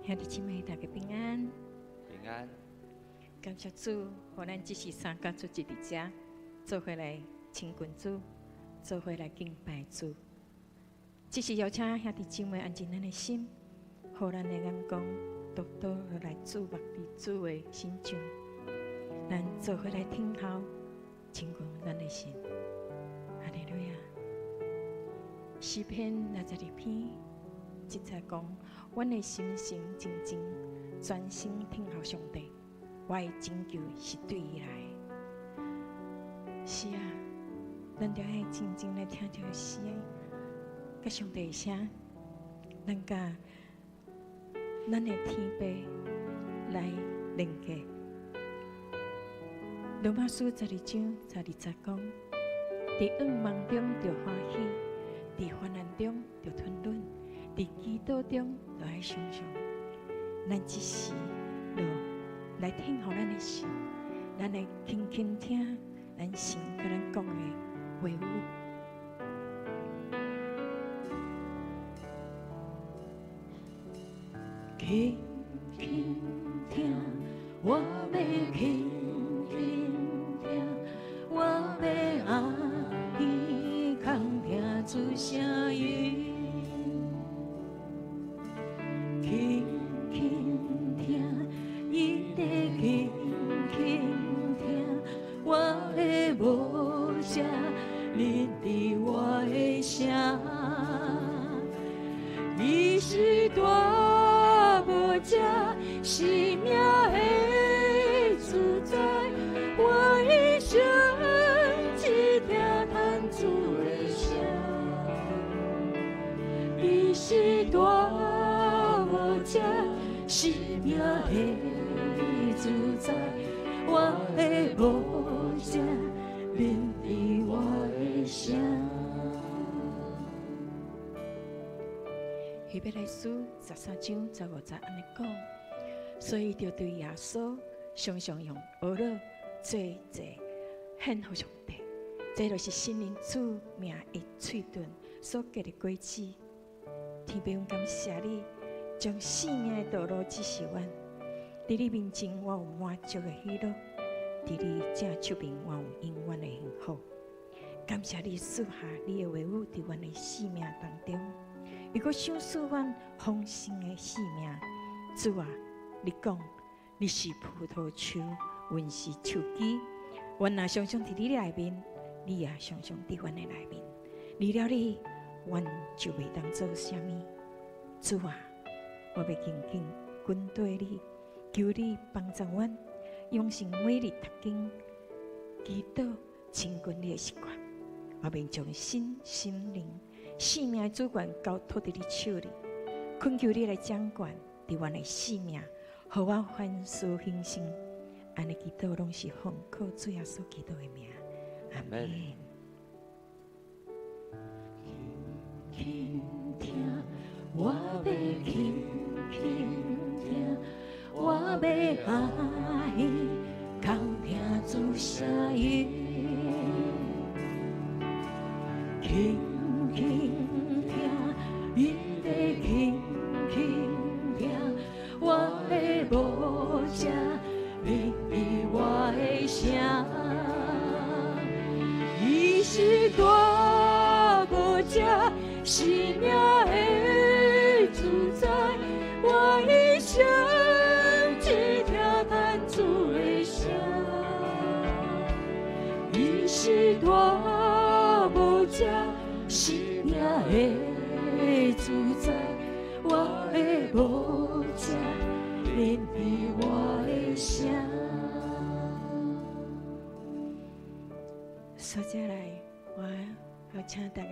兄弟姊妹，大家平安。平安。感谢主，互咱这时三甲主一伫遮，做伙来亲近主，做伙来敬拜主。只是邀请兄弟姊妹安静咱的心，互咱的眼光多多来注目伫主的心上。咱做伙来听候，亲近咱的心。哈利路亚。诗篇62篇，即在讲，阮的心神静静，专心听候上帝。我的拯救是对伊来。是啊，咱着爱静静来听着诗，甲上帝的声，咱甲咱的天父来连接。罗马书12章12讲，伫噩梦中着欢喜，伫患难中着吞忍，伫祈祷中着爱常常。咱即时就来听候咱的神，咱来轻轻听咱神甲咱讲的话语。轻轻听，我要轻轻听，我要爱伊，空听主声音。轻轻听，伊在轻轻听，我的无声，认得我的声，伊是大无者，是命的主宰，我一生只听谈主的声，伊是大无者，是命的主宰，我的无声，认得我的声。希伯来书13章15节安尼讲，所以就对耶稣常常用俄勒做祭献给上帝，这就是神人主名的喙唇所结的果子。天父，感谢你，将生命的道路指示阮。伫你面前，我有满足的喜乐；伫你正手边，我有永远的幸福。感谢你赐下你的话语伫阮的生命当中。如果想使阮丰盛的生命，主啊，你讲你是葡萄树，阮是树枝，阮若常常伫你内面，你也常常伫阮的内面。离了你，阮就袂当做啥物。主啊，我要紧紧跟对你，求你帮助阮，养成每日读经、祈祷、亲近你的习惯。我便将心、心灵、生命的主权交托伫你手里，恳求你来掌管伫阮的生命，互我凡事兴盛。安尼祈祷拢是奉靠主耶稣基督的名，阿门。轻听，我要轻轻听，我要爱伊，空听主声音。轻轻听，伊在轻轻听，我的无声，认得我的声，伊是大无者，是命的主宰，我一生只听谈主的声，伊是大无者，是命的主宰，我的无者，认得我的声。所接来，我要请大家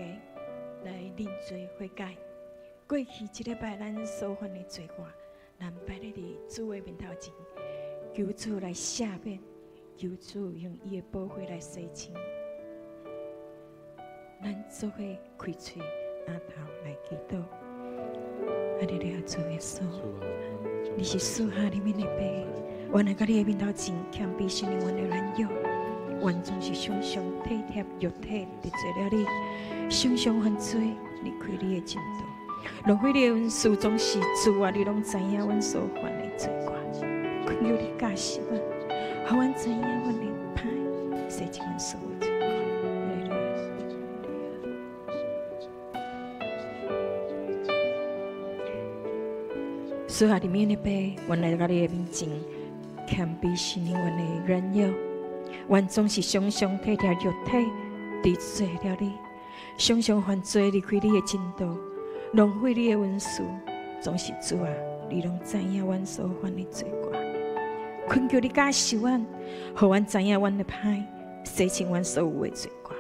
来认罪悔改。过去一礼拜咱所犯的罪过，咱摆咧伫主的面头前，求主来赦免，求主用伊的宝血来洗清。咱做伙开嘴额头来祈祷。哈利路亚，主耶稣，你是赐下里面的杯，我来到你的面头前，谦卑承认阮的软弱，阮总是常常体贴肉体得罪了你，常常犯罪，离开你的正道。浪费你的恩赐，总是主啊！你拢知影阮所犯的罪过，恳求你教示我，互阮知影阮的歹，洗净阮所有罪过。所下里面的杯，阮来到你的面前，谦卑承认阮的软弱，阮总是常常体贴肉体，得罪了你，常常犯罪离开你的真道，浪费你的恩赐，总是主啊！你拢知影阮所犯的罪过，恳求你教示阮，互阮知影阮的歹，洗清阮所有的罪过。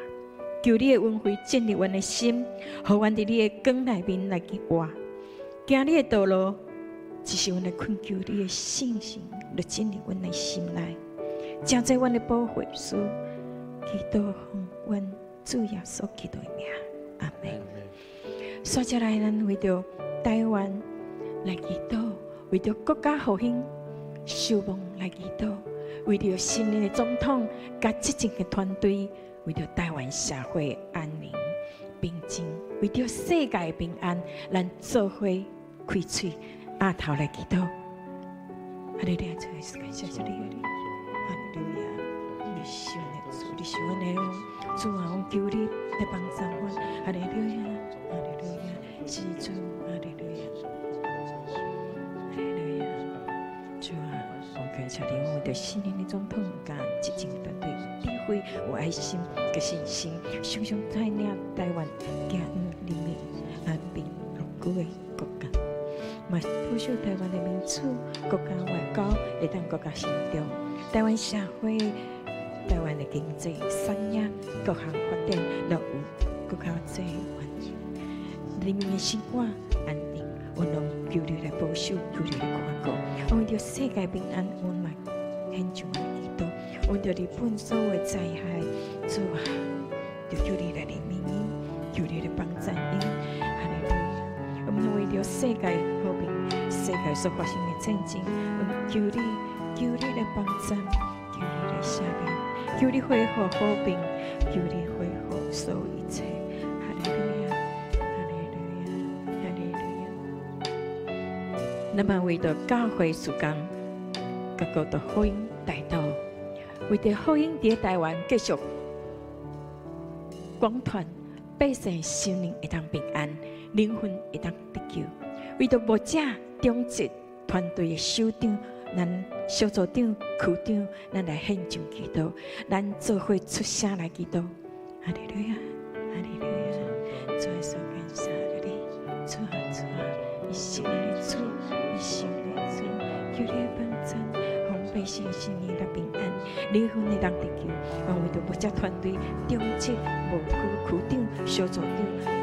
求你的恩惠建立阮的心，互阮伫你的光内面来活，行你的道路。只是阮来恳求你的信心，就进入阮的心内，正在阮的保护所，祈祷奉阮主耶稣基督的名，阿门。接下来，咱为着台湾来祈祷，为着国家复兴、守望来祈祷，为着新任的总统甲执政的团队，为着台湾社会安宁平静，为着世界的平安，咱做伙开嘴。阿头来祈祷，哈利路亚！主耶稣，感谢你，哈利路亚！你是阮的主，你是阮的主啊！我求你来帮助我，哈利路亚，哈利路亚，是主，哈利路亚，哈利路亚！主啊，我感谢你，我的新任的总统甲执政团队有智慧、有爱心、有信心，常常带领台湾行人民安平乐居的国家。嘛，保守台湾的民主、国家外交会当国家成长，台湾社会、台湾的经济、产业各项发展都有更较多环境，人民的生活安定。我拢求你来保守，求你来看顾。我为着世界平安，我嘛献上我的祈祷。为着日本所有的灾害，主啊，就求你来怜悯因，求你来帮助因。哈利路亚！我们为着世界和平，世界所发生的战争，我求你，求你来帮助，求你来赦免，求你恢复和平，求你恢复所有一切。哈利路亚，哈利路亚，哈利路亚。那么为着教会事工，各国的福音带到，为着福音伫台湾继续广传，百姓心灵会当平安。灵魂会当得救，为着牧者、中职团队的首长、咱小组长、区长，咱来献上祈祷，咱做伙出声来祈祷。哈利路亚，哈利路亚！主耶稣，感谢你，主啊主啊，你是我的主，你是我的主，求你帮助，让百姓心灵来平安，灵魂会当得救。我为着牧者团队、中职、牧区长、小组长。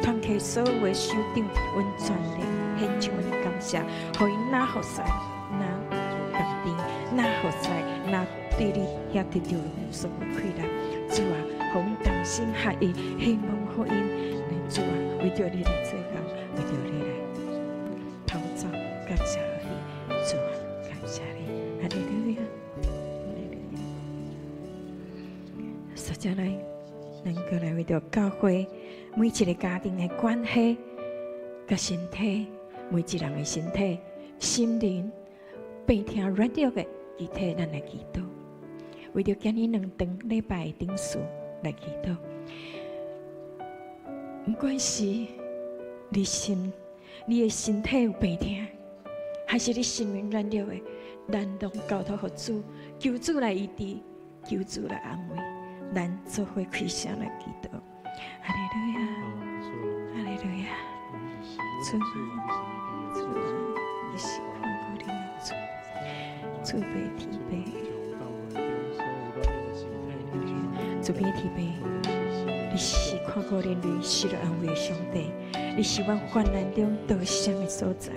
团契所有的首长，阮全力献上阮的感谢，互因哪服侍，哪甘甜，哪服侍，哪对你遐得着所有快乐。主啊，互阮同心合意，希望福音。主啊，为着你来做工，为着你来跑走，感谢你。主啊，感谢你，哈利路亚，哈利路亚。接下来，咱过来为着教会。每一个家庭的关系、甲身体，每一人的身体、心灵、病痛软弱的肢体，咱来祈祷。为着今日2顿礼拜的定数来祈祷。不管是你的身体有病痛，还是你心灵软弱的，咱拢交托给主，求主来医治，求主来安慰，咱做伙开声来祈祷。哈利路亚，哈利路亚，主啊，主啊，你是看顾你的主，主被提杯，主被提杯，你是看顾人类需要安慰的上帝，你是阮患难中得胜的所在。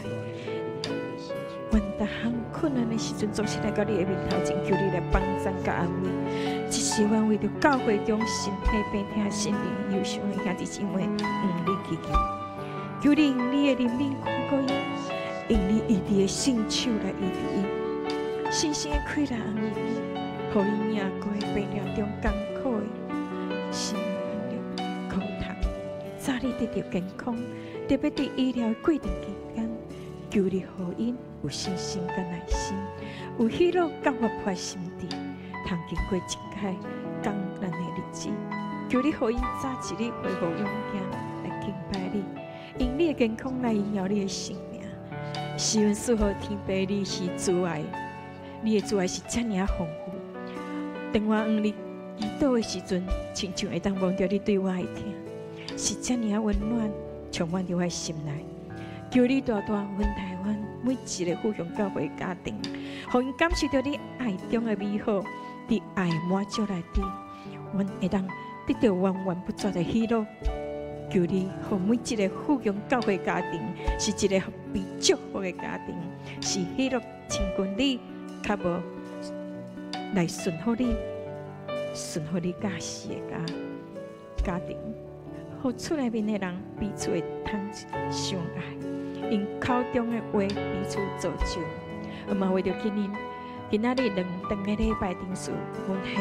阮逐项困难的时阵，总是来到你的面头前，求你来帮助甲安慰。只是阮为着教会中身体病痛、心灵忧伤的兄弟姊妹，你祈求，求你用你的怜悯看顾因，用你医治的圣手来医治因，深深的快乐安慰因，互因赢过病痛中艰苦的心力、苦痛、早你得到健康，特别伫医疗过程期间，求你互因有信心甲耐心，有喜乐甲活泼心智，通经过一开艰难的日子。求你互因早一日恢复勇敢来敬拜你，用你的健康来荣耀你的生命。是阮赐予天父，你是慈爱，你的慈爱是遮尔丰富。当我往你祈祷的时阵，亲像会当望到你对我的疼，是遮尔温暖，充满着我的心内。求你大大阮台湾每一个富强教会家庭，互因感受到你爱中的美好，伫爱满足内底，阮会当得到源源不绝的喜乐。求你，互每一个富强教会家庭是一个被祝福的家庭，是喜乐亲近你，较无来顺服你驾驶的家庭。互厝内面的人彼此会通相爱，因口中的话彼此造就。嘛为着今仔日2顿的礼拜顶数，阮献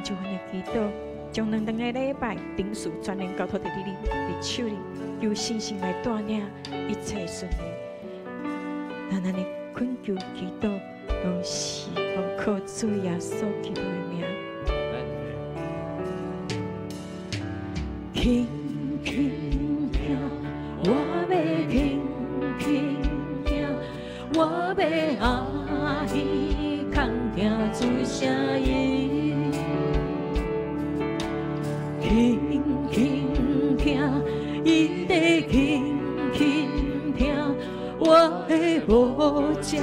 上阮的祈祷。将2顿的礼拜顶数全然交托伫你的手里，由信心来带领，一切顺利。咱安尼恳求祈祷，拢是奉靠主耶稣基督的名。轻轻听，我要轻轻听，我要欢喜空听主声音。轻轻听，伊在轻轻听，我的无遮，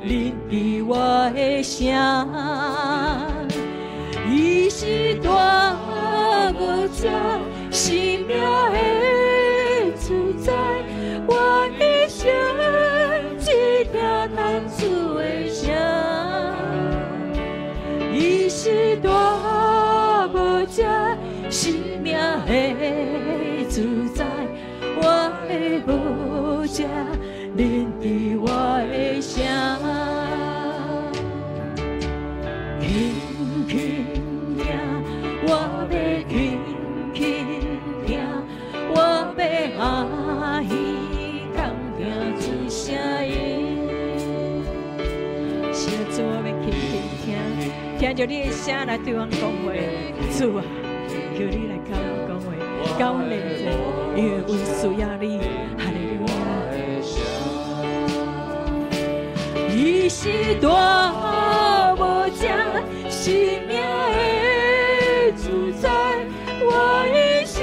认知我的声。伊是大无遮，生命的主宰，我一生只听咱主的声。伊是大无遮。生命的主宰，我的无遮，认知我的声。轻轻听，我要轻轻听，我要欢喜空听主声音。是啊，主，我要轻轻听，听着你的声来对阮讲话，主啊。求你来甲阮讲话，甲阮连接，因为阮需要你。哈利路亚！伊是大无遮，生命的主宰，我一生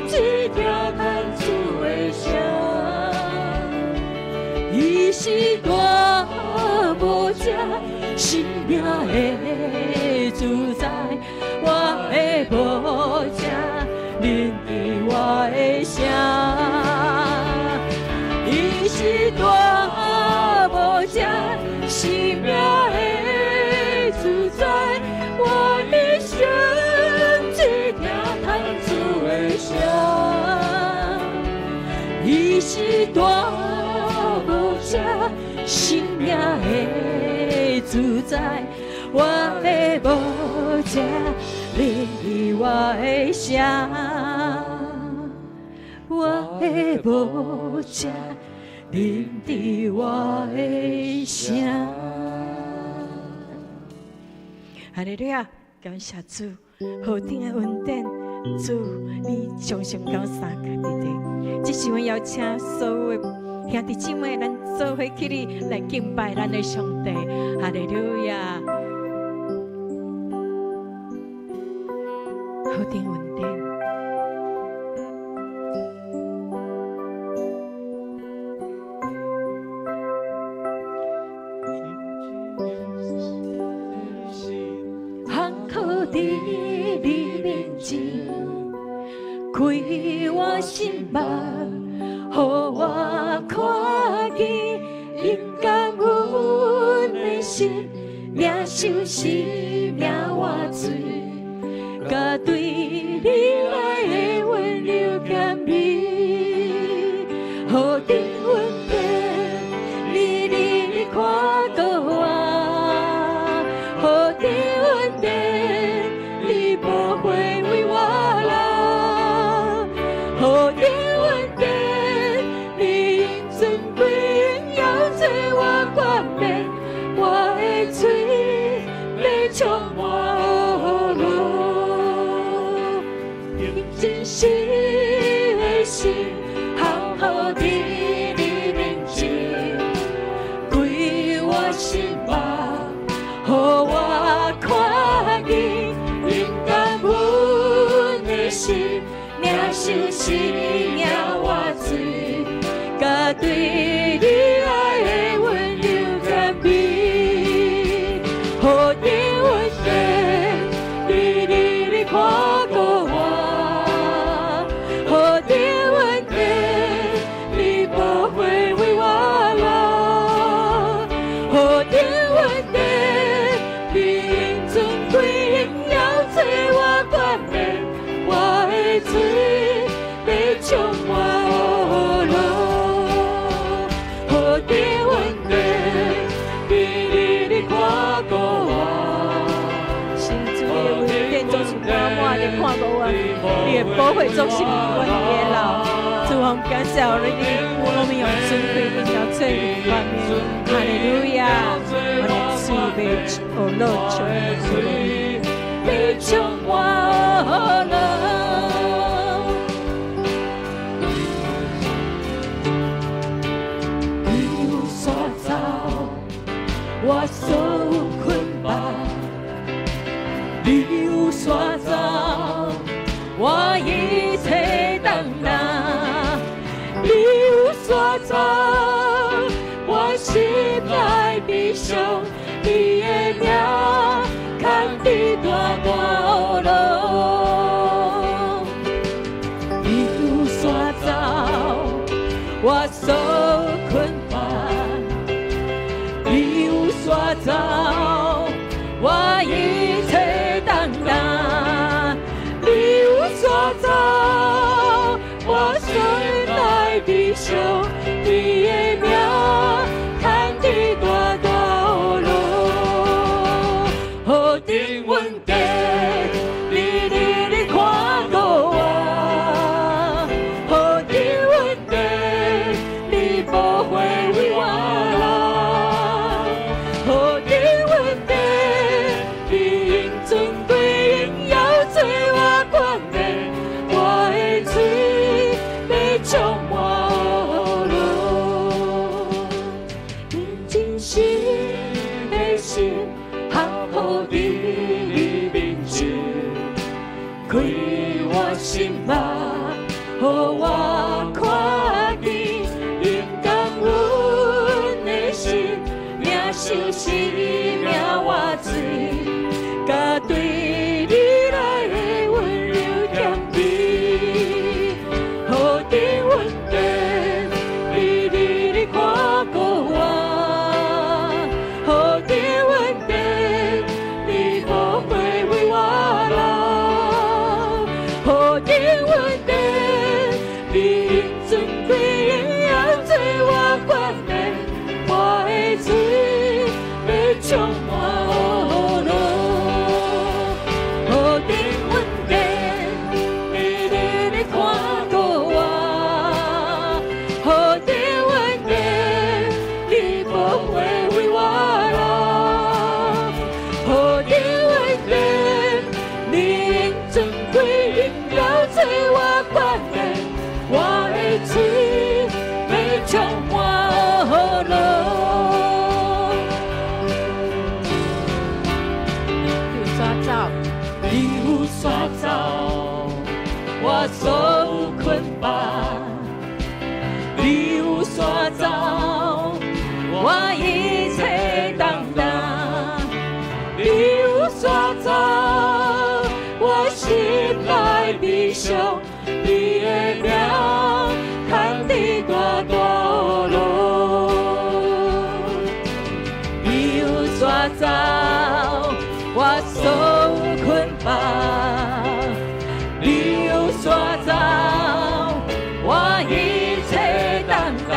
只听咱主的声。伊是大无遮，生命的主宰。我的无遮，认知我的声。伊是大无遮，生命的主宰。我一生只听咱主的声。伊是大无遮，生命的主宰。我的无遮，认知我的声。我的无遮，认知我的声。哈利路亚！感谢主，好听的恩典，主你常常教三个弟弟。这是我邀请所有的兄弟姊妹，咱做伙起立来敬拜咱的上帝。哈利路亚！好听恩典，行靠伫你面前，开我心目，予我看见，应感阮的心，领受生命活水。甲对你来的温柔甘美，予定阮的你你看过我，予定阮的你无悔为我流。生命活水，甲对你爱的温柔甜蜜，好甜温甜，你你看过我，好甜温甜，你不会为我老，好甜温甜，你尊贵要做我冠冕，我的水要充满我路，好甜温甜，你看过我，是主你的恩典总是满满的看过我，你的保护总是我的老，主我们感谢你，我们用尊贵的要做你冠冕，哈利路亚，我的水要流充满，要充满我路。我受捆绑，你有刷走，我一切担当，你有刷走，我心内悲伤，你的名看得大大路，你有刷走，我受捆绑。刷走我一切担当，你有刷走我心内悲伤，你的名看得大大路，好甜温甜，你看过我，好甜温甜，你不会为我老。充满路，真心的心，含好你面前，开我心目，予我看见，灵感阮的心，领受生命活水，甲对你来的温柔甜蜜。好甜温甜，你看过我，好甜温甜，你不会为我老，好甜温甜，你尊贵要做我冠冕，我的水要充满我路，好甜温甜，你看过。好甜温甜，你不会为我老，好甜温甜，你尊贵要做我冠冕，我的水要充满路。你有刷走，你有刷走，我受捆绑。你有刷走，我一切担当；你有刷走，我心内悲伤。你的名看得大大路，你有刷走，我受捆绑；你有刷走，我一切担当，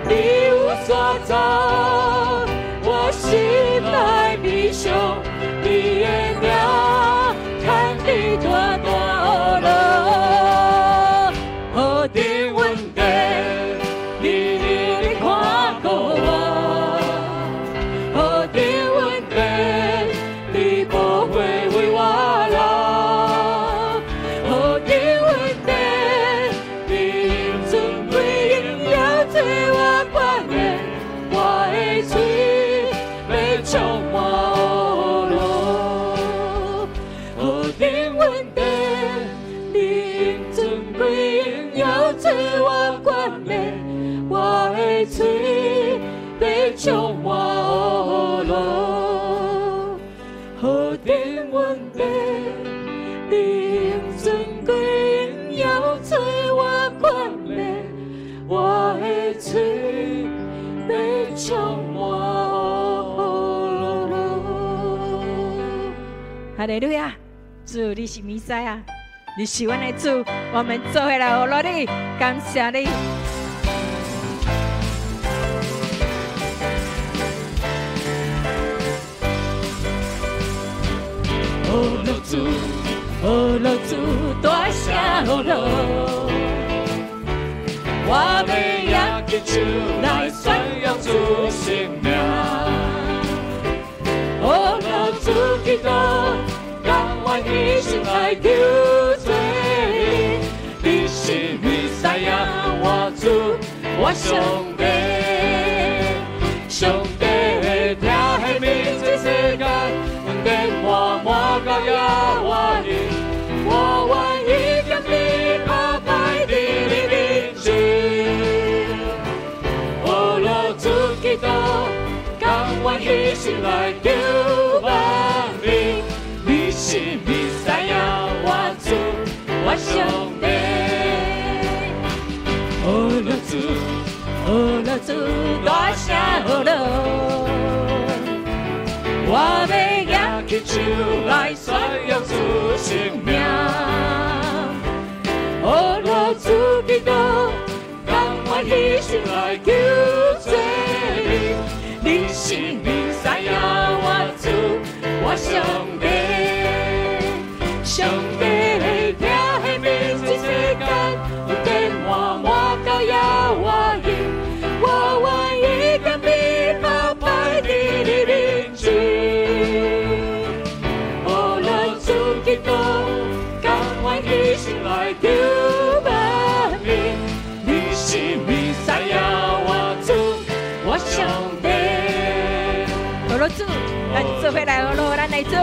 你有刷走，我心内悲伤，你的名看得大大路，好甜温甜，你看过我，好甜温甜，你不会为我老，好甜温甜。尊贵要做我冠冕，我的哈利路亚！主，你是弥赛亚，你是我们的主，我们做伙来学你，感谢你。哦，老主，哦，老主，大声哦，老。我要扬起手来宣扬主圣名。哦，老主基督，甘愿牺牲来救罪。你是弥赛亚，我主，我上帝。上帝听的名字世界，恩典满满高雅我的，我愿意将你抛摆在你面前。哦，老主基督，甘愿牺牲来救万民。你是弥赛亚，我主，我上帝。哦，老主，哦，老主，大声哦，老。我要扬起手来宣扬主圣名。哦，老主基督，甘愿牺牲来救罪。你是弥赛亚，我主，我上帝。上帝听的名字世间，恩典满满高雅我应，我愿意将你抛摆在你面前。哦，老主基督，甘愿牺牲来救万民。你是弥赛亚，我主，我上帝。哦，老主，咱做伙来哦，老，咱来做，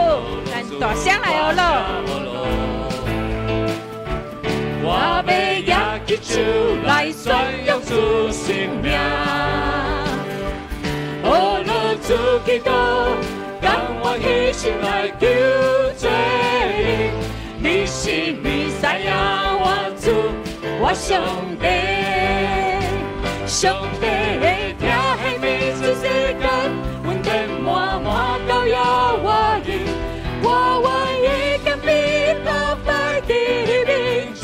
咱大声来哦，老。我要扬起手来宣扬主圣名。哦，老主基督，甘愿牺牲来救罪。你是弥赛亚，我主，我上帝。上帝听的名字世间，恩典满满高雅我应，我愿意将你抛摆在你面前。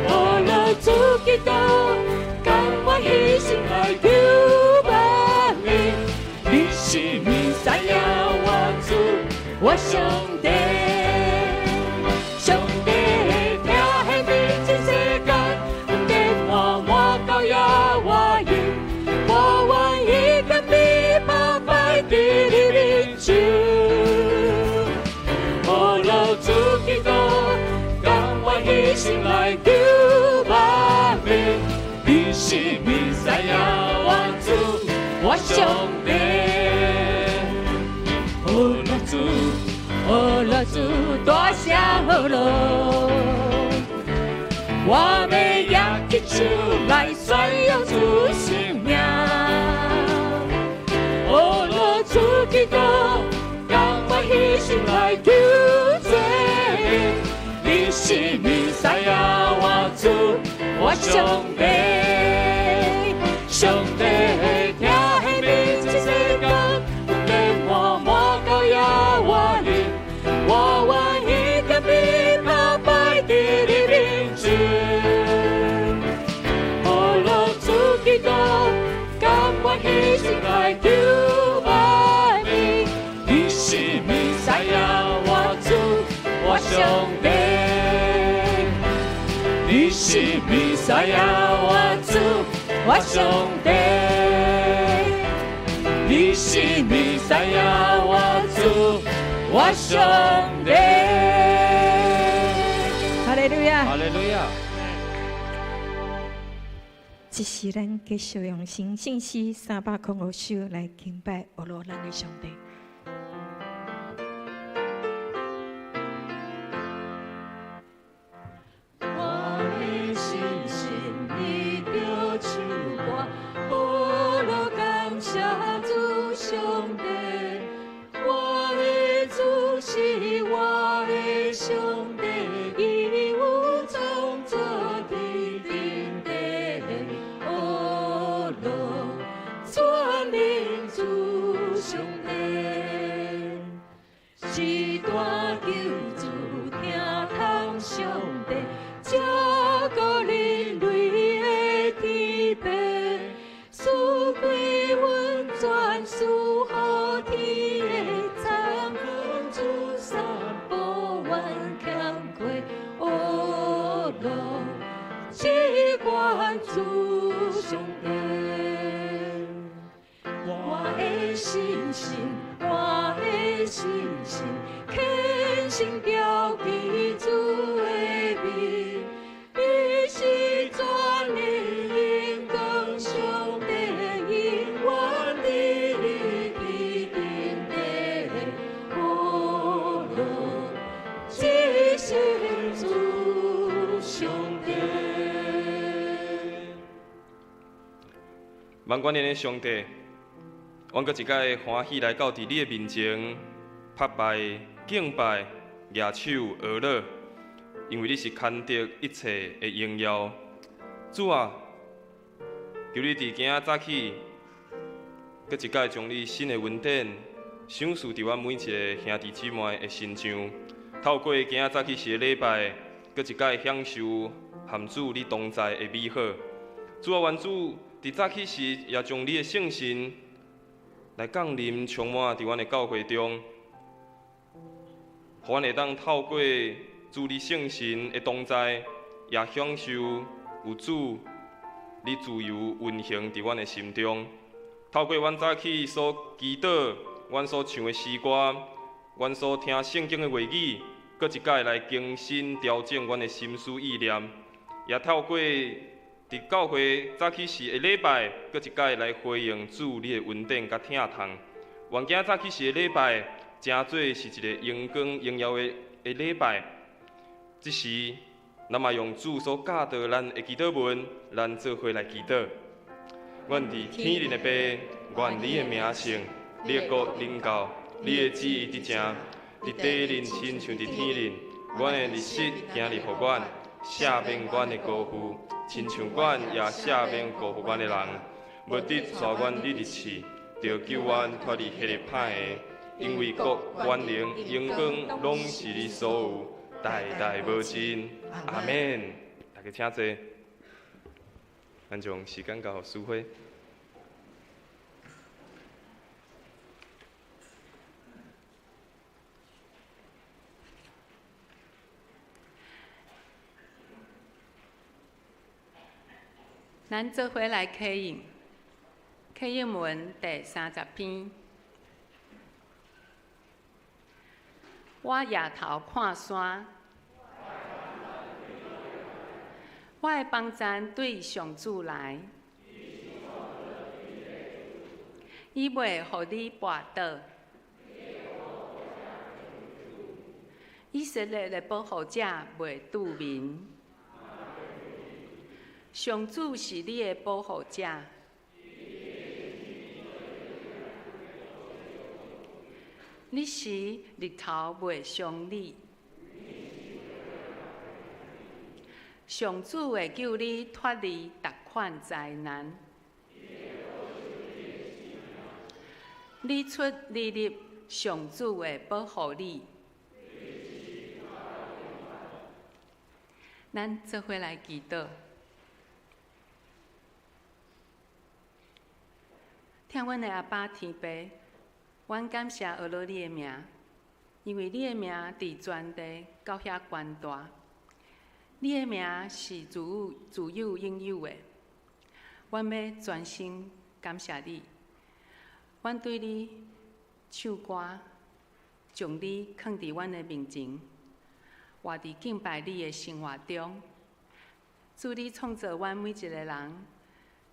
哦，老主基督，甘愿牺牲来救万民。你是弥赛亚，我主，我上帝。上帝听的名字世间，恩典满满高雅我应，我愿意将你抛摆在你面前。哦，老主基督，甘愿牺牲来救万民。你是弥赛亚，我主，我上帝。哦，老主，哦，老主，大声哦，老。我要扬起手来宣扬主圣名。哦，老主基督，甘愿牺牲来救罪。你是弥赛亚，我主，我上帝。上帝听的名字世间，恩典满满高雅我应，我愿意将你抛摆在你面前。哦，老主基督，甘愿牺牲来救万民。你是弥赛亚，我主，我上帝。你是弥赛亚，我主，我上帝。你是弥赛亚，我主，我上帝。哈利路亚，哈利路亚。这是咱继续用新信息305首来敬拜阿罗咱的上帝。我的心你就唱歌，阿罗感谢主上帝。我的主是我的上帝，伊有创造天顶地，阿罗全能主上帝。心标记主的名，你是全能永光上帝永远伫你基顶底，哦罗，只是主上帝。万管的上帝，阮搁一摆欢喜来到伫你的面前，拍拜、敬拜、举手而乐，因为你是牵得一切的荣耀。主啊，求你伫今仔早起，搁一摆将你新的恩典赏赐伫阮每一个兄弟姊妹的身上。透过今仔早起是个礼拜，搁一摆享受含主你同在的美好。主啊，愿主伫早起时也将你的圣神来降临，充满伫阮的教会中，互阮会当透过主你圣神的同在，也享受有主你自由运行伫阮的心中。透过阮早起所祈祷、阮所唱的诗歌、阮所听圣经的话语，搁一摆来更新调整阮的心思意念，也透过伫教会早起时的礼拜，搁一摆来回应主你的恩典甲疼痛。愿今早起时的礼拜，真做是一个荣光荣耀的礼拜。这时，咱嘛用主所教导咱的祈祷文，咱做伙来祈祷。阮伫天灵的爸，愿你的名圣，你的国临到，你的旨意伫正，伫地灵亲像伫天灵。阮的日食今日互阮，赦免阮的过负。亲像阮也赦免辜负阮的人，无得带阮入日刺，着救阮脱离迄个歹的。因为国、权能、荣光，拢是你所有，代代无尽。阿免。大家请坐，咱将时间交予师会。咱做伙来启应，启应文第30篇。我夜头看山，我的帮赞对上主来，伊袂互你绊倒。以色列的保护者袂拄面。上主是你的保护者，你时日头袂伤你，上主会救你脱离逐款灾难。你出你入，上主会保护你。咱做伙来祈祷。听阮的阿爸天父，阮感谢学罗你的名，因为你的名伫全地到遐悬大，你的名是自有永有的。阮要全心感谢你，阮对你唱歌，将你放伫阮的面前，活伫敬拜你的生活中。主，你创造阮每一个人。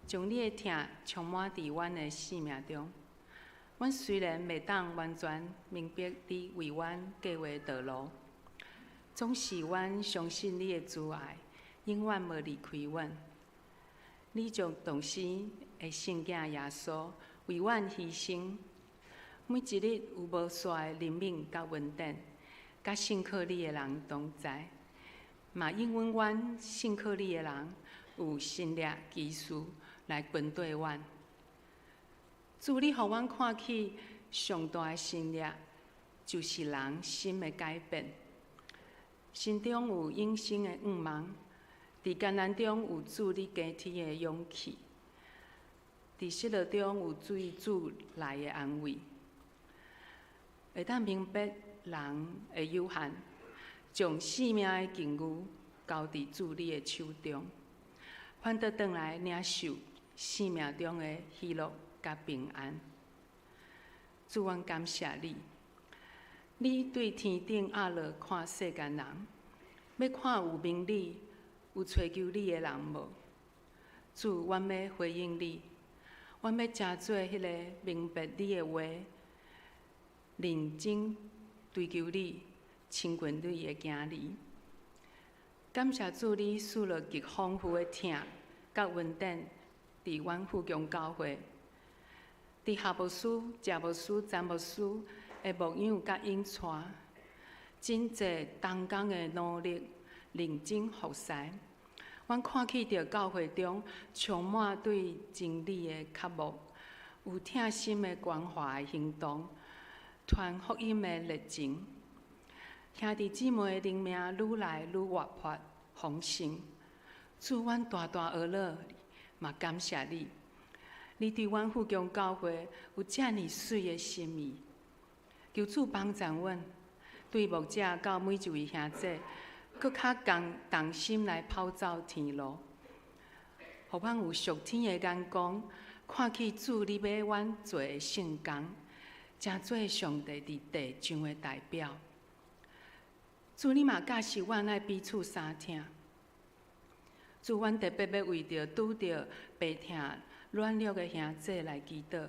将你的疼充满伫阮的生命中。阮虽然袂当完全明白你为阮计划的道路，总是阮相信你的慈爱，永远无离开阮。你将同生的圣囝耶稣为阮牺牲，每一日有无煞的怜悯甲恩典，甲信靠你的人同在，嘛应允阮信靠你的人有心力技术。来跟对阮，主，你互阮看起上大的心力，就是人心的改变。心中有永生的愿望，伫艰难中有主你加添的勇气，伫失落中有主来的安慰，会当明白人的有限，将生命的境遇交伫主你的手中，反倒转来领受生命中的喜乐甲平安。主，阮感谢你，你对天顶压落看世间人，要看有明理、有追求你的人无？主，阮要回应你，阮要真做迄个明白你的话，认真追求你，亲近你的行李。感谢主，你赐了极丰富的疼甲恩典，伫阮富强教会，伫下牧师、谢牧师、詹牧师的牧养甲引带，真侪同工的努力，认真服侍。阮看起着教会中充满对真理的渴慕，有疼心的关怀的行动，传福音的热情。兄弟姊妹的灵命愈来愈活泼丰盛。主，阮大大学乐，嘛感谢你。你对阮富强教会有遮尔水的心意，求主帮助阮，对牧者到每一位兄弟，搁较动心来跑走天路，互阮有属天的眼光，看起主你要阮做的圣工，真做上帝伫地上的代表。主，你嘛教示阮爱彼此相听。主，阮特别要为着拄着病痛软弱的兄弟来祈祷，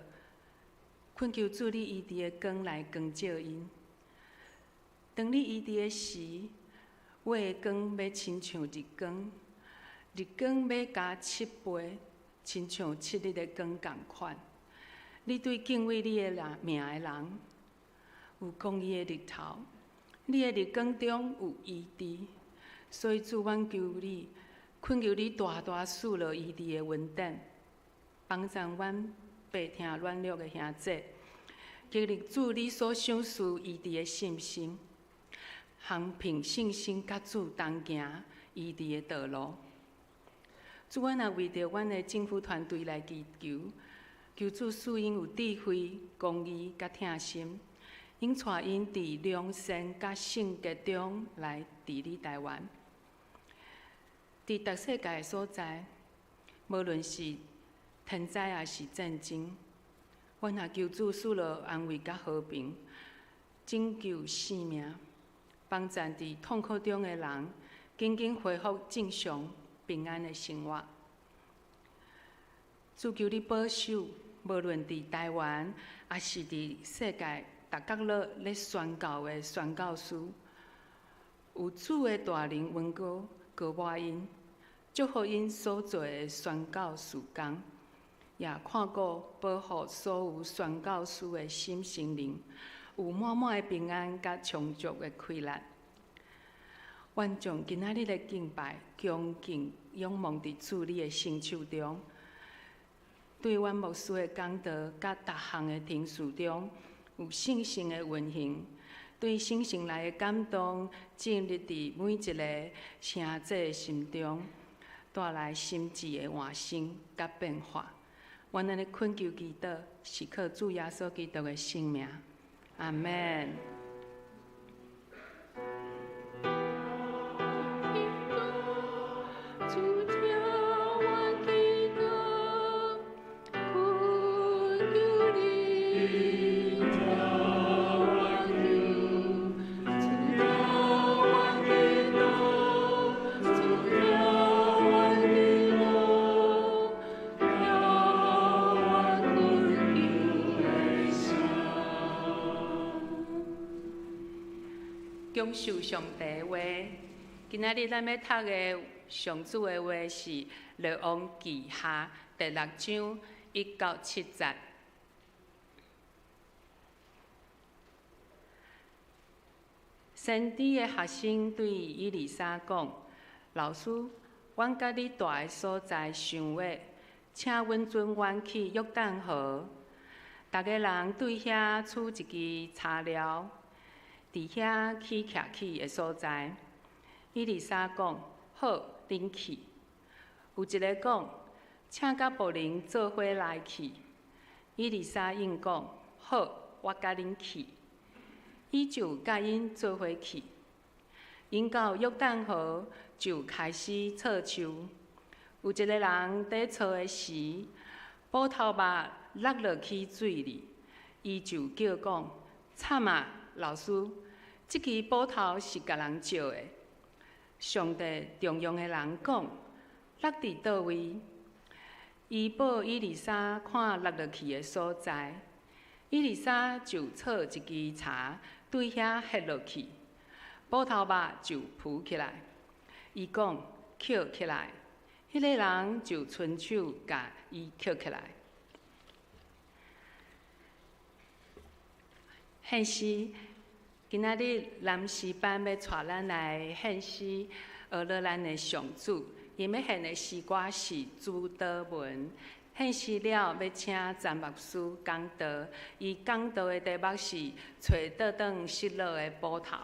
恳求主你医治的光来光照因。当你医治的时，我的光要亲像日光，日光要加7倍，亲像7日的光同款。你对敬畏你的名的人，有公义的日头，你的日光中有医治。所以主，阮求你，恳求你大大赐落医治的恩典，帮助阮病痛软弱的兄弟，经历主你所赏赐医治的信心。行凭信心，甲主同行医治的道路。主，阮也为着阮的政府团队来祈求，求主赐因有智慧、公义甲疼心，应带因伫良善甲圣洁中来治理台湾。伫逐世界的所在，无论是天灾也是战争，阮也求主赐落安慰甲和平，拯救性命。帮助伫痛苦中的人，紧紧恢复正常平安的生活。主，求你保守，无论伫台湾，也是伫世界逐角落咧宣教的宣教师，有主的大能恩膏高抹因，祝福因所做的宣教事工，也看顾保护所有宣教师的心心灵。有满满的平安甲充足的快乐。愿将今仔日的敬拜恭敬仰望伫主你的圣手中，对阮牧师的讲道甲逐项的听事中有信心的运行，对心性内的感动进入伫每一个兄弟的心中，带来心智的换新甲变化。愿安尼恳求祈祷，是靠主耶稣基督的圣名。阿门。恭受上帝的话，今仔日咱要读的上主的话是《列王记下》第6章1到7节。先知的学生对以利沙讲：“老师，阮甲你住的所在想话，请阮准阮去约旦河，逐个人对遐取一支柴寮。”伫遐起徛起的所在，以利沙讲：“好，恁去。”有一个讲：“请甲仆人做伙来去。”以利沙应讲：“好，我甲恁去。”伊就甲因做伙去。因到约旦河就开始插树。有一个人伫插的时，布头肉落去水里，伊就叫讲：“惨啊！老师，即支宝头是甲人借的。上帝重用的人讲，落伫倒位，伊报伊丽莎看落落去的所在，伊丽莎就插一支柴对遐ฮ็落去，宝头肉就浮起来。伊讲捡起来，迄个人就伸手甲伊捡起来。献诗，今仔日南诗班要带咱来献诗，学了咱的上主。伊要献的诗歌是《主祷文》。献诗了，要请詹牧师讲道。伊讲道的题目是《找倒转失落的宝头》。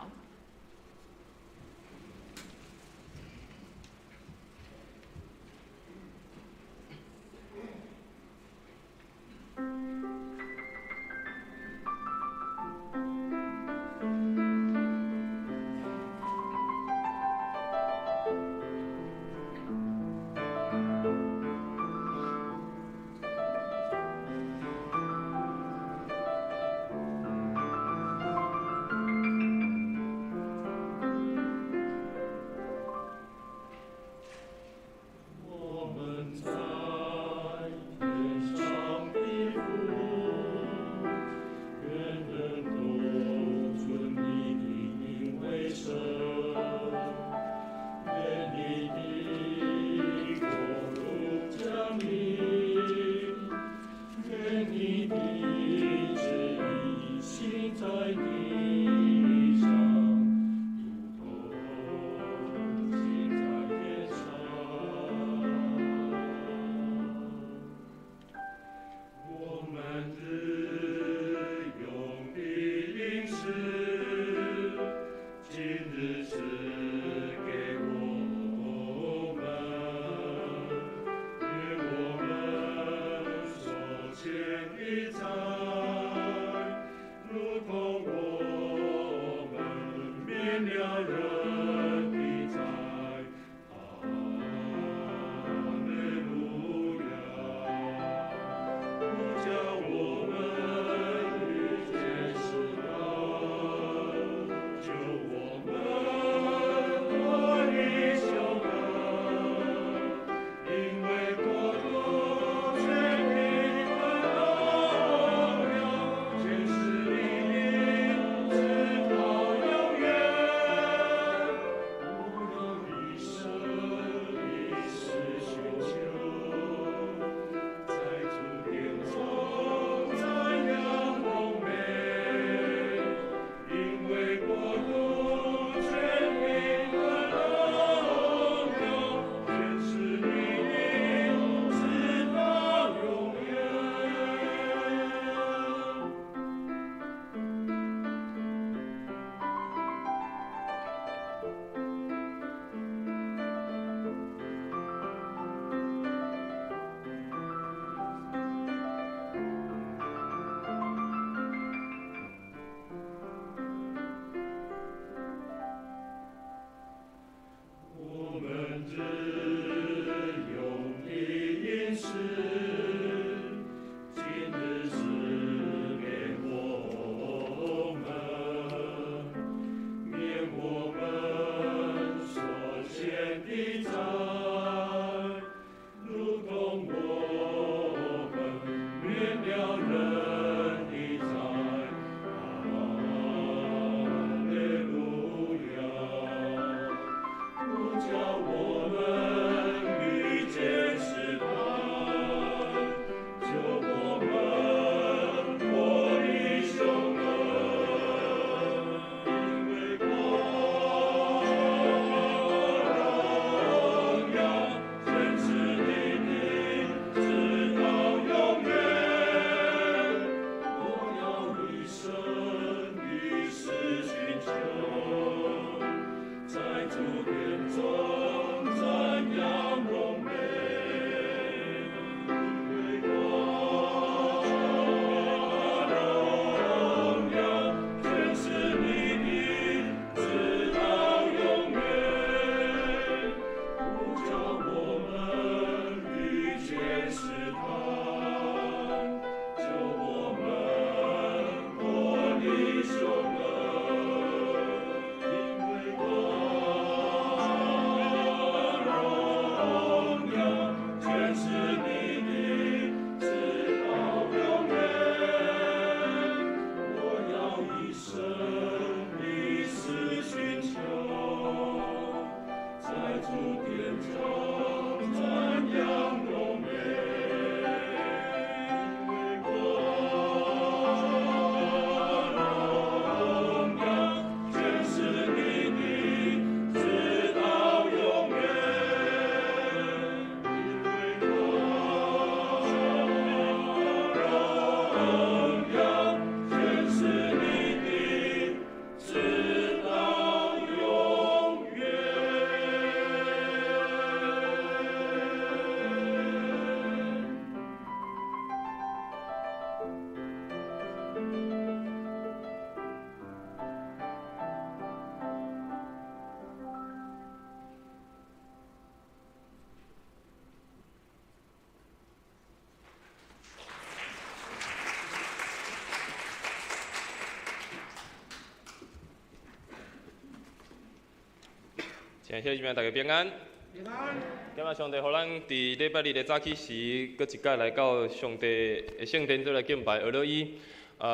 谢谢大家平安。平安。感谢上帝，互咱伫礼拜日的早起时，搁一摆来到上帝的圣殿，做来敬拜俄罗伊。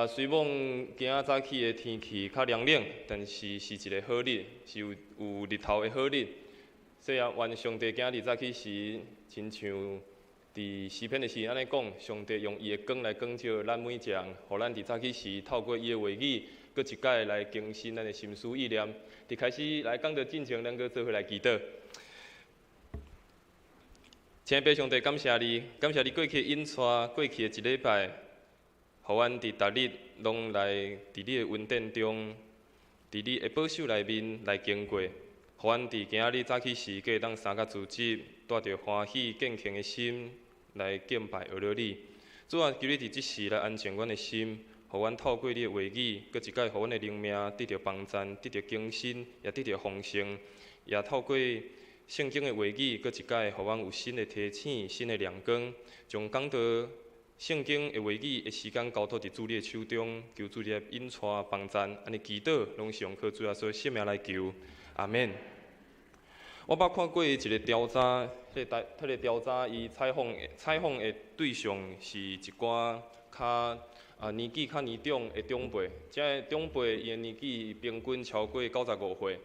虽望今仔早起的天气较凉冷，但是是一个好日，是有日头的好日。所以愿上帝今日早起时，亲像伫诗篇的时安尼讲，上帝用伊的光来光照咱每一个人，互咱伫早起时透过伊的话语，搁一摆来更新咱的心思意念。伫开始来讲到进前，咱搁做伙来祈祷。亲爱的上帝，感谢你，感谢你过去引带过去的一礼拜。互阮伫逐日拢来伫你的恩典中，伫你的保守内面来经过。互阮伫今仔日早起时，计当三甲自责，带着欢喜健康的心来敬拜学了你。主啊，求你伫即时来安静阮的心，互阮透过你的话语，搁一摆互阮的灵命得到帮助，得到更新，也得到丰盛，也透过圣经的话语，搁一摆互阮有新的提醒、新的亮光，将讲到圣经的话语的时间交托伫主你的手中，求主你引带帮助，安尼祈祷，拢上靠主耶稣圣名来求，阿免。我捌看过一个调查，迄个调查伊采访的对象是一寡较年纪较年长的长辈，即个长辈伊的年纪平均超过95岁。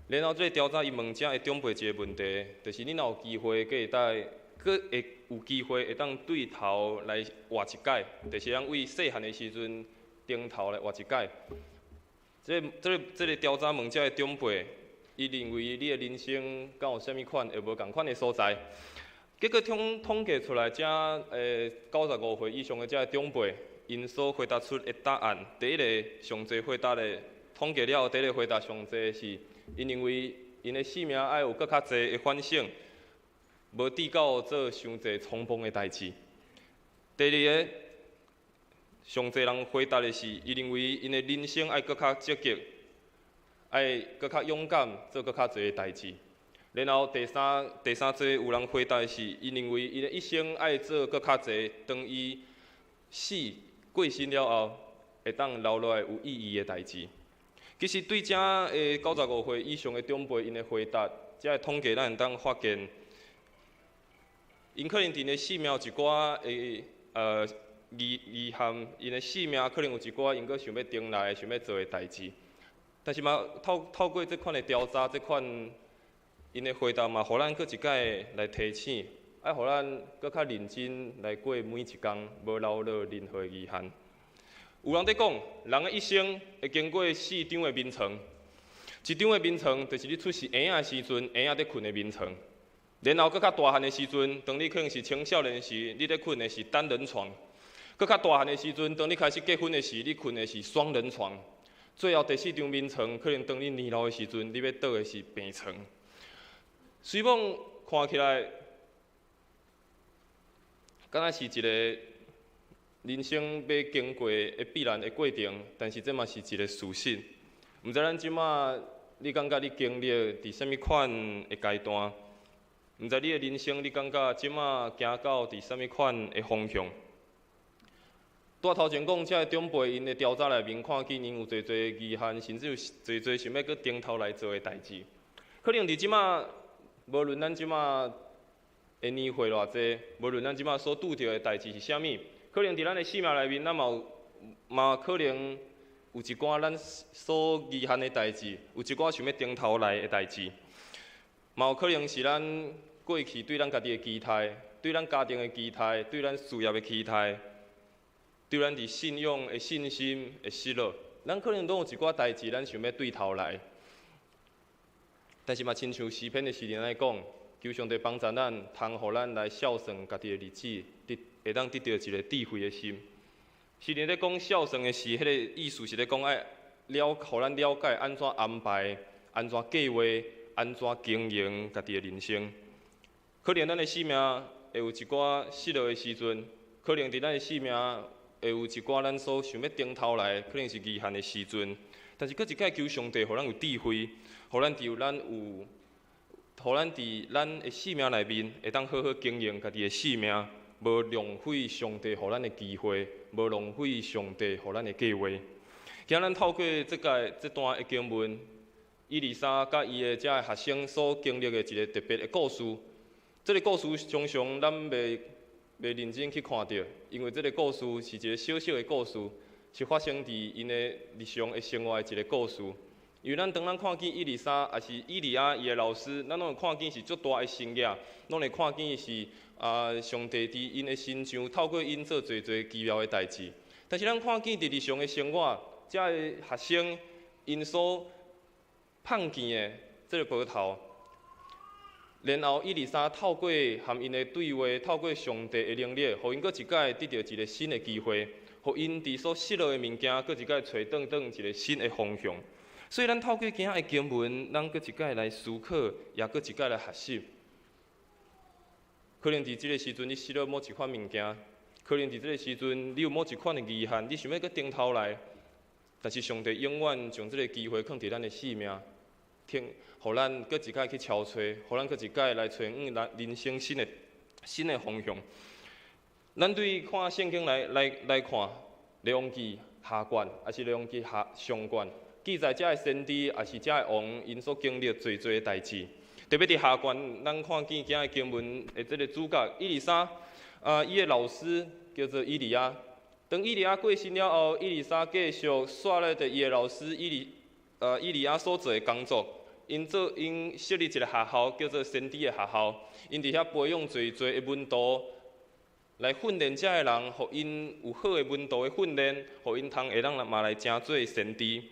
然后，这个调查伊问遮的长辈一个问题，就是你若有机会，搁会有机会会当对头来活一届，就是咱为细汉的时阵顶头来活一届。这个调查问遮的长辈，伊认为你的人生敢有啥物款会无共款的所在？结果统计出来，遮95岁以上的遮长辈，因所回答出的答案，第一个上侪回答的统计了后，第一个回答上侪是，因认为因的生命爱有搁较侪的反省。无伫到做伤侪冲动的代志。第二个，上侪人回答的是，伊认为因的人生爱搁较积极，爱搁较勇敢，做搁较侪的代志。然后第三节有人回答的是，伊认为伊的一生爱做搁较侪，当伊过身了后，会当留落来有意义的代志。其实对遮的95岁以上的长辈，因的回答，遮的统计咱会当发现。因可能伫咧生命有一寡遗憾，因的生命可能有一寡因阁想要顶来、想要做的代志。但是嘛，透过这款的调查，这款因的回答嘛，互咱阁一摆来提醒，爱互咱阁较认真来过每一天，无留落任何遗憾。有人在讲，人的一生会经过4张的眠床，一张的眠床就是你出世婴仔时阵，婴仔在困的眠床。然后，搁较大汉的时阵，当你可能是青少年时，你咧困的是单人床；搁较大汉的时阵，当你开始结婚的时，你困的是双人床。最后第4张眠床，可能当你年老的时阵，你要倒的是病床。虽望看起来，敢若是一个人生要经过的必然的过程，但是这嘛是一个事实。毋知咱即马，你感觉你经历伫啥物款的阶段？毋知你的人生，你感觉即马行到伫啥物款的方向？拄头前讲，遮个长辈因的调查内面看见因有侪遗憾，甚至有侪想要搁顶头来做的代志。可能伫即马，无论咱即马的年岁偌济，无论咱即马所拄着的代志是啥物，可能伫咱的生命内面，咱嘛可能有一寡咱所遗憾的代志，有一寡想要顶头来的代志，嘛有可能是咱过去对咱家己的期待，对咱家庭的期待，对咱事业的期待，对咱伫信仰的信心的失落，咱可能都有一寡代志，咱想要对头来。但是嘛，亲像诗篇的诗人来讲，求上帝帮助咱，通互咱来孝顺家己的日子，会当得到一个智慧的心。诗人咧讲孝顺的是，迄个意思是咧讲爱互咱了解安怎安排、安怎计划、安怎经营家己的人生。可能咱的生命会有一寡失落的时阵，可能伫咱的生命会有一寡咱所想要顶头来，可能是遗憾的时阵。但是，搁一摆求上帝，互咱有智慧，互咱伫咱的生命内面，会当好好经营家己的生命，无浪费上帝互咱的机会，无浪费上帝互咱的计划。今咱透过这段的经文，伊丽莎甲伊的遮学生所经历的一个特别的故事。这个故事常常咱袂认真去看到，因为这个故事是一个小小的故事，是发生伫因的日常的生活的一个故事。因为当咱看见伊丽莎，也是伊利亚伊的老师，咱拢会看见是足大的神业，拢会看见是上帝伫因的身上透过因做侪侪奇妙的代志。但是咱看见伫日常的生活，遮个学生因所碰见的这个报头，然后伊丽莎透过和因的对话，透过上帝的能力，互因搁一摆得到一个新的机会，互因伫所失落的物件，搁一摆找转一个新的方向。所以，咱透过今仔的经文，咱搁一摆来思考，也搁一摆来学习。可能伫即个时阵，你失落某一款物件；可能伫即个时阵，你有某一款的遗憾，你想要搁顶头来。但是，上帝永远将即个机会放伫咱的性命，互咱搁一摆去敲找，互咱搁一摆来找人生新的方向。咱对看圣经来看，列王记下卷，还是列王记上卷。记载遮个先知，也是遮个王，因所经历侪侪代志。特别伫下卷，咱看见今仔经文的这个主角伊丽莎，伊的老师叫做伊利亚。当伊利亚过身了后，伊丽莎继续刷咧着伊的老师伊利亚所做的工作。因设立一个学校，叫做先知的学校。因伫遐培养侪侪的门徒，来训练遮个人，互因有好的门徒的训练，互因会当嘛来成做先知。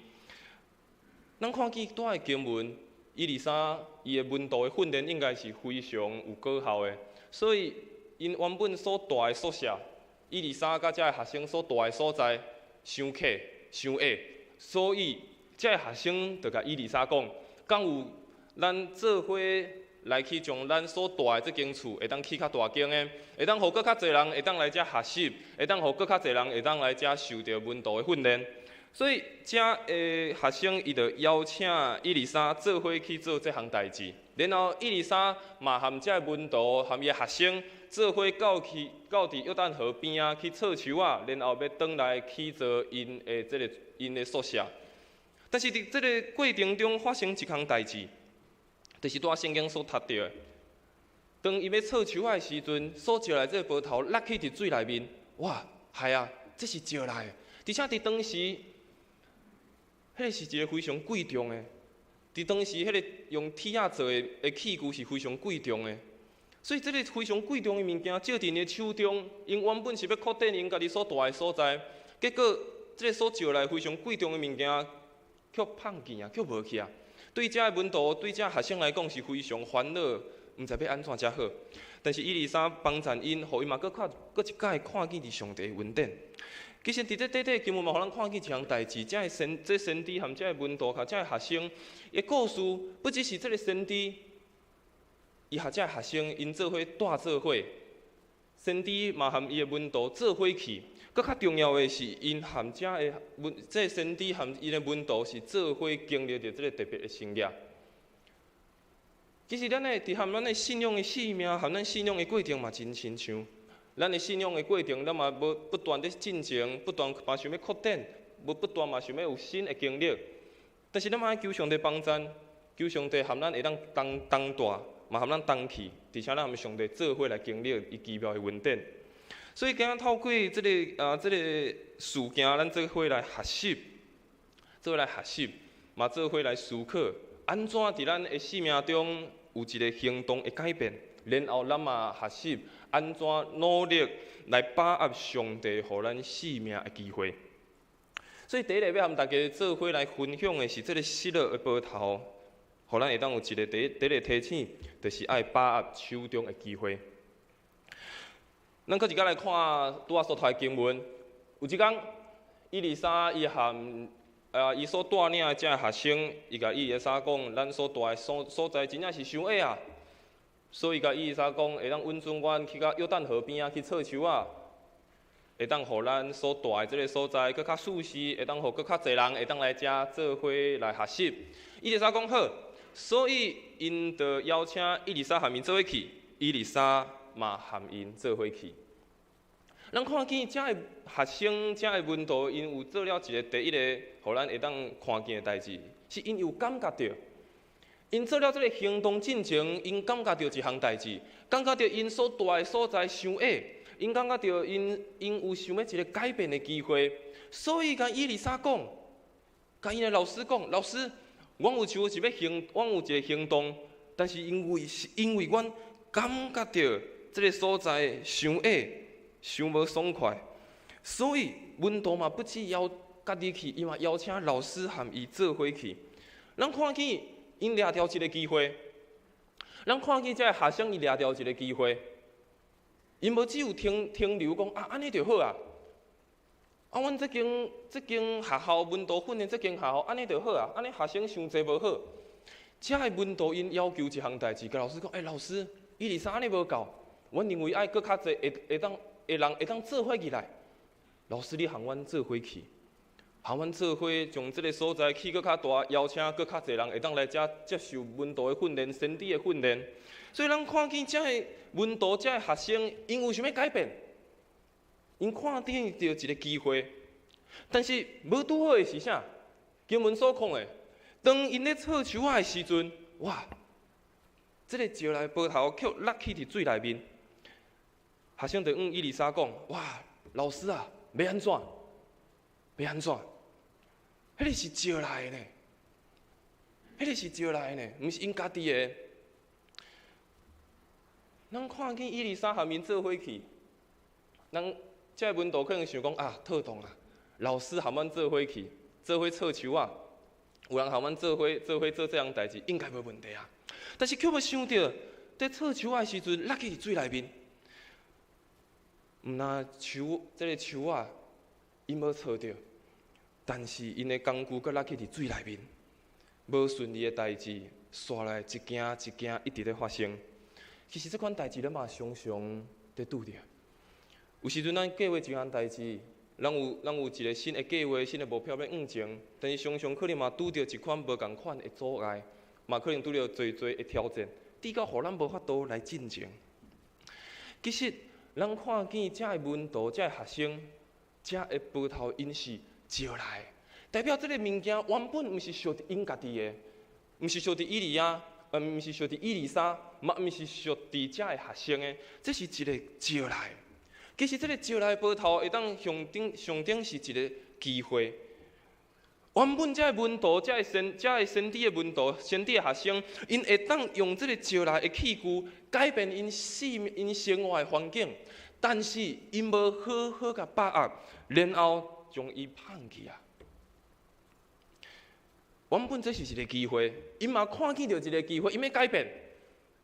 咱看见拄仔经文，伊丽莎伊的门徒的训练应该是非常有果效的，所以因原本所住的宿舍，伊丽莎甲遮个学生所住的所在，伤客伤矮，所以遮个学生就甲伊丽莎讲，敢有咱做伙来去将咱所住的这间厝，会当起较大间的，会当互搁较侪人会当来遮学习，会当互搁较侪人会当来遮受到门徒的训练。所以，遮的学生伊就邀请伊丽莎做伙去做这项代志，然后伊丽莎嘛含遮个门徒含伊的学生做伙到伫约旦河边啊去插树啊，然后要转来去做因的宿舍。但是伫这个过程中发生一项代志，就是拄仔圣经所读到的。当伊要插树的时阵，所招来这个波头落去伫水内面，哇，系啊，这是招来的，而且伫当时。迄个是一个非常贵重的，伫当时迄个用铁仔做的器具是非常贵重的，所以这个非常贵重的物件，照伫因的手中，因原本是要扩展因家己所住的所在，结果这个所招来非常贵重的物件，却放见啊，却无去啊。对遮个门徒，对遮学生来讲是非常烦恼，毋知要安怎才好。但是伊丽莎帮助因，互因嘛搁一摆看见伫上帝的恩典。其实伫这短经文嘛，互咱看见一项代志，这先知含这门徒甲这学生，伊故事不只是这个先知，伊和这学生因做伙带做伙，先知嘛含伊的门徒做伙去，搁较重要的是因含这先知含伊的门徒是做伙经历着这个特别的经历。其实咱含咱的信仰的生命，含咱信仰的过程嘛，真亲像。咱的信仰的过程，咱嘛无不断的进前，不断嘛想要扩展，不断嘛想要有新的经历。但是咱嘛爱求上帝帮咱，求上帝含咱会当同大，嘛含咱同去，而且咱含上帝做伙来经历伊奇妙的恩典。所以今仔透过这个事件，咱做伙来学习，嘛做伙来思考，安怎伫咱的生命中有一个行动的改变。然后咱嘛学习安怎努力来把握上帝予咱生命的机会。所以第一个要和大家做伙来分享的是这个失落的波头，予咱会当有一个第一个提醒，就是爱把握手中的机会。咱搁一摆来看拄仔所读的经文，有一天伊丽莎伊含伊所带领的遮学生，伊甲伊丽莎讲，咱所住的所在真正是伤矮啊。所以，甲伊丽莎讲，会当允准阮去到约旦河边啊去插树啊，会当互咱所住的这个所在搁较舒适，会当互搁较侪人会当来遮做伙来学习。伊丽莎讲好，所以因就邀请伊丽莎和因做伙去，伊丽莎嘛和因做伙去。咱看见遮个学生、遮个门徒，因有做了一个第一个，互咱会当看见的代志，是因有感觉到。因做了这个行动进前，因感觉到一项代志，感觉到因所住的所在伤矮，因感觉到因有想要一个改变的机会，所以甲伊丽莎讲，甲因的老师讲，老师，阮有想是要行，阮有一个行动，但是因为阮感觉到这个所在伤矮，伤无爽快，所以文图嘛不只邀家己去，伊嘛邀请老师和伊做伙去，咱看见。因掠到一个机会，咱看见这个学生伊掠到一个机会，因无只有停留讲安尼就好啊，阮这间学校文图训练这间学校安尼就好啊，安尼学生伤济无好。这个文图因要求一项代志，甲老师讲，老师，伊23安尼无够，阮认为爱搁较济人会当做伙起来。老师，你和阮做伙去。和阮做伙，将这个所在起搁较大，邀请搁较侪人会当来遮接受文图的训练、身体的训练。所以咱看见这个文图，这个学生因有想要改变，因看见到一个机会，但是无拄好的是啥？经文所讲的，当因咧插树仔的时阵，哇！这个石来波头却落去伫水内面。学生就伊丽莎讲：哇，老师啊，要安怎？要安怎？迄个是石来的呢，迄个是石来的呢，毋是因家己的。咱看见伊丽莎和因做伙去，咱这文图可能想讲妥当啊，老师和阮做伙去，做伙插树啊，有人和阮做伙做这样代志，应该无问题啊。但是却无想到，在插树的时阵，落去伫水内面，毋那这个树啊，因无插着。但是因的工具搁落去伫水内面，无顺利的代志，刷来一件一件一直咧发生。其实这款代志咱嘛常常在拄着。有时阵咱计划一项代志，咱有一个新的计划、新的目标要完成，但是常常可能嘛拄着一款无共款的阻碍，嘛可能拄着侪的挑战，抵到互咱无法度来进前。其实咱看见这个文图、这个学生、这个波头因是。石来，代表这个物件原本毋是属伫因家己的，毋是属伫伊利亚，毋是属伫伊丽莎，嘛毋是属伫遮的学生的，这是一个石来。其实这个石来波头会当上顶是一个机会。原本这个文图，这个身体的文图，身体的学生，因会当用这个石来的器具改变因生活的环境，但是因无好好甲把握，然后。将伊放弃啊！原本这是一个机会，因嘛看见到一个机会，因要改变，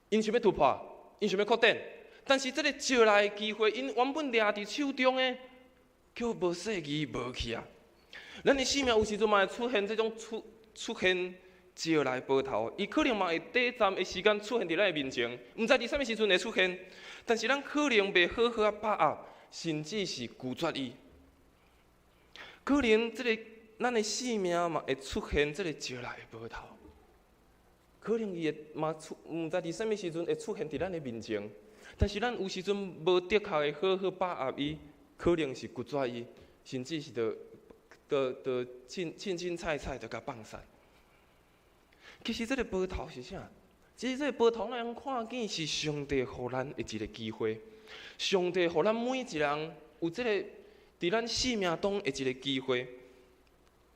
因想要突破，因想要扩展。但是这个招来的机会，因原本抓伫手中的，却无细意无去啊！咱的生命有时阵嘛会出现这种出现招来波头，伊可能嘛会短暂的时间出现伫咱的面前，毋知伫啥物时阵会出现，但是咱可能袂好好啊把握，甚至是拒绝伊。可能咱的生命嘛会出现这个石来的波头，可能伊会嘛毋知伫啥物时阵会出现伫咱的面前，但是咱有时阵无的确会好好把握伊，可能是拒绝伊，甚至是凊彩就甲放散。其实这个波头是啥？其实这个波头咱通看见是上帝互咱的一个机会，上帝互咱每一人有这个。伫咱生命中的一个机会，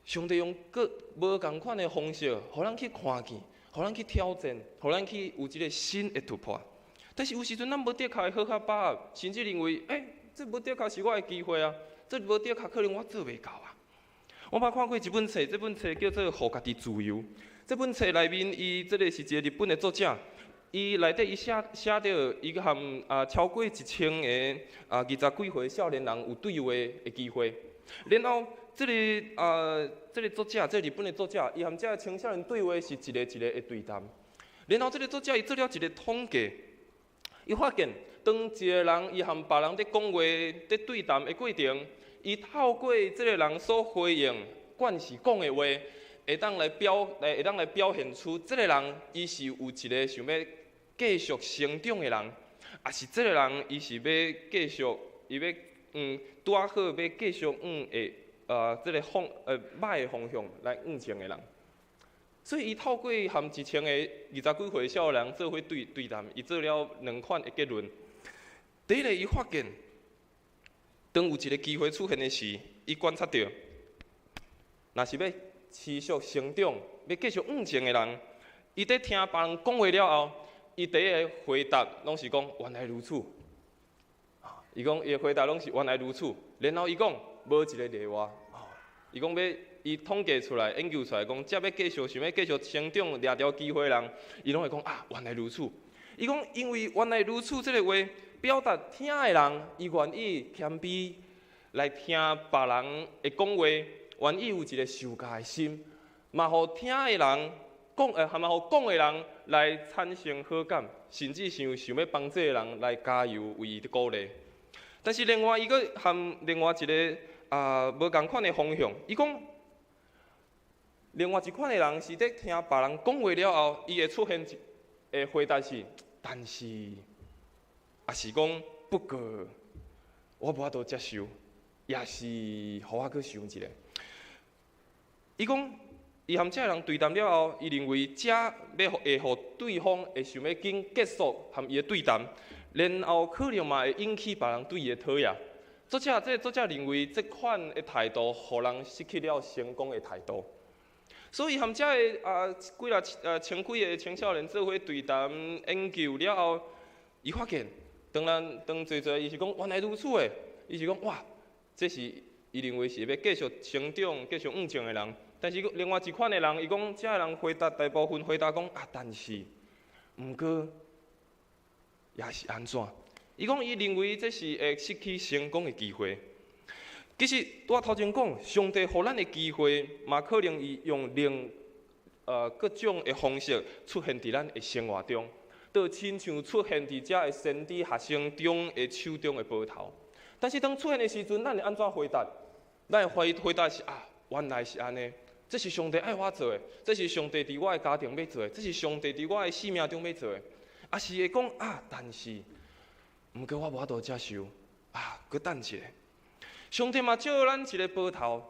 上帝用各无共款的方式，互咱去看见，互咱去挑战，互咱去有一个新的突破。但是有时阵咱无的确会好好把握，甚至认为，这无的确是我的机会啊，这无的确可能我做袂到啊。我捌看过一本册，这本册叫做《互家己自由》。这本册内面，伊这个是一个日本的作者。伊内底伊写着伊和超过1000个20几岁少年人有对话的机会，然后这个作者，这个日本的作者，伊和这个青少年对话是一个的对谈，然后这个作者伊做了一个统计，伊发现当一个人伊和别人在讲话、在对谈的过程，伊透过这个人所回应、惯是讲的话。会当来表现出这个人，伊是有一个想要继续成长的人，也是这个人，伊是要继续，伊要拄好要继续这个歹的方向来前的人。所以伊透过含1000个20几岁少人做伙对谈，伊做了2款的结论。第一个，伊发现，当有一个机会出现的时，伊观察到，若是要持续成长、要继续往前的人，伊在听别人讲话了后，伊第一个回答拢是讲原来如此。伊讲伊的回答拢是原来如此，然后伊讲无一个例外。伊讲伊统计出来、研究出来，讲只要继续想要继续成长、掠着机会的人，伊拢会讲原来如此。伊讲因为原来如此这个话，表达听的人伊愿意谦卑来听别人的讲话，愿意有一个受教的心，嘛互听的人还嘛互讲的人来产生好感，甚至想要帮这个人来加油，为伊鼓励。但是另外伊个含另外一个无共款的方向，伊讲另外一款的人是在听别人讲话了后，伊会出现的回答是，但是也是讲不过我无法度接受，也是互我去想一下。伊讲伊含这个人对谈了后，伊认为这会互对方会想要紧结束含伊的对谈，然后可能嘛会引起别人对伊的讨厌。作者认为这款的态度，互人失去了成功的态度。所以含这个千几个青少年做伙对谈研究了后，伊发现，当做伊是讲原来如此的，伊是讲哇，这是伊认为是要继续成长、继续往前的人。但是另外一款的人，伊讲这个人回答大部分回答讲但是，毋过也是安怎？伊讲伊认为这是会失去成功的机会。其实我头前讲，上帝予咱的机会，嘛可能伊用各种的方式出现伫咱的生活中，就亲像出现伫遮的先知学生中的手中的报头。但是当出现的时阵，咱会安怎回答？咱会回答是原来是安尼，这是上帝爱我做的，这是上帝伫我的家庭要做的，这是上帝伫我的生命中要做的。是会讲但是，毋过我无法度接受，搁等一下。上帝嘛借咱一个报头，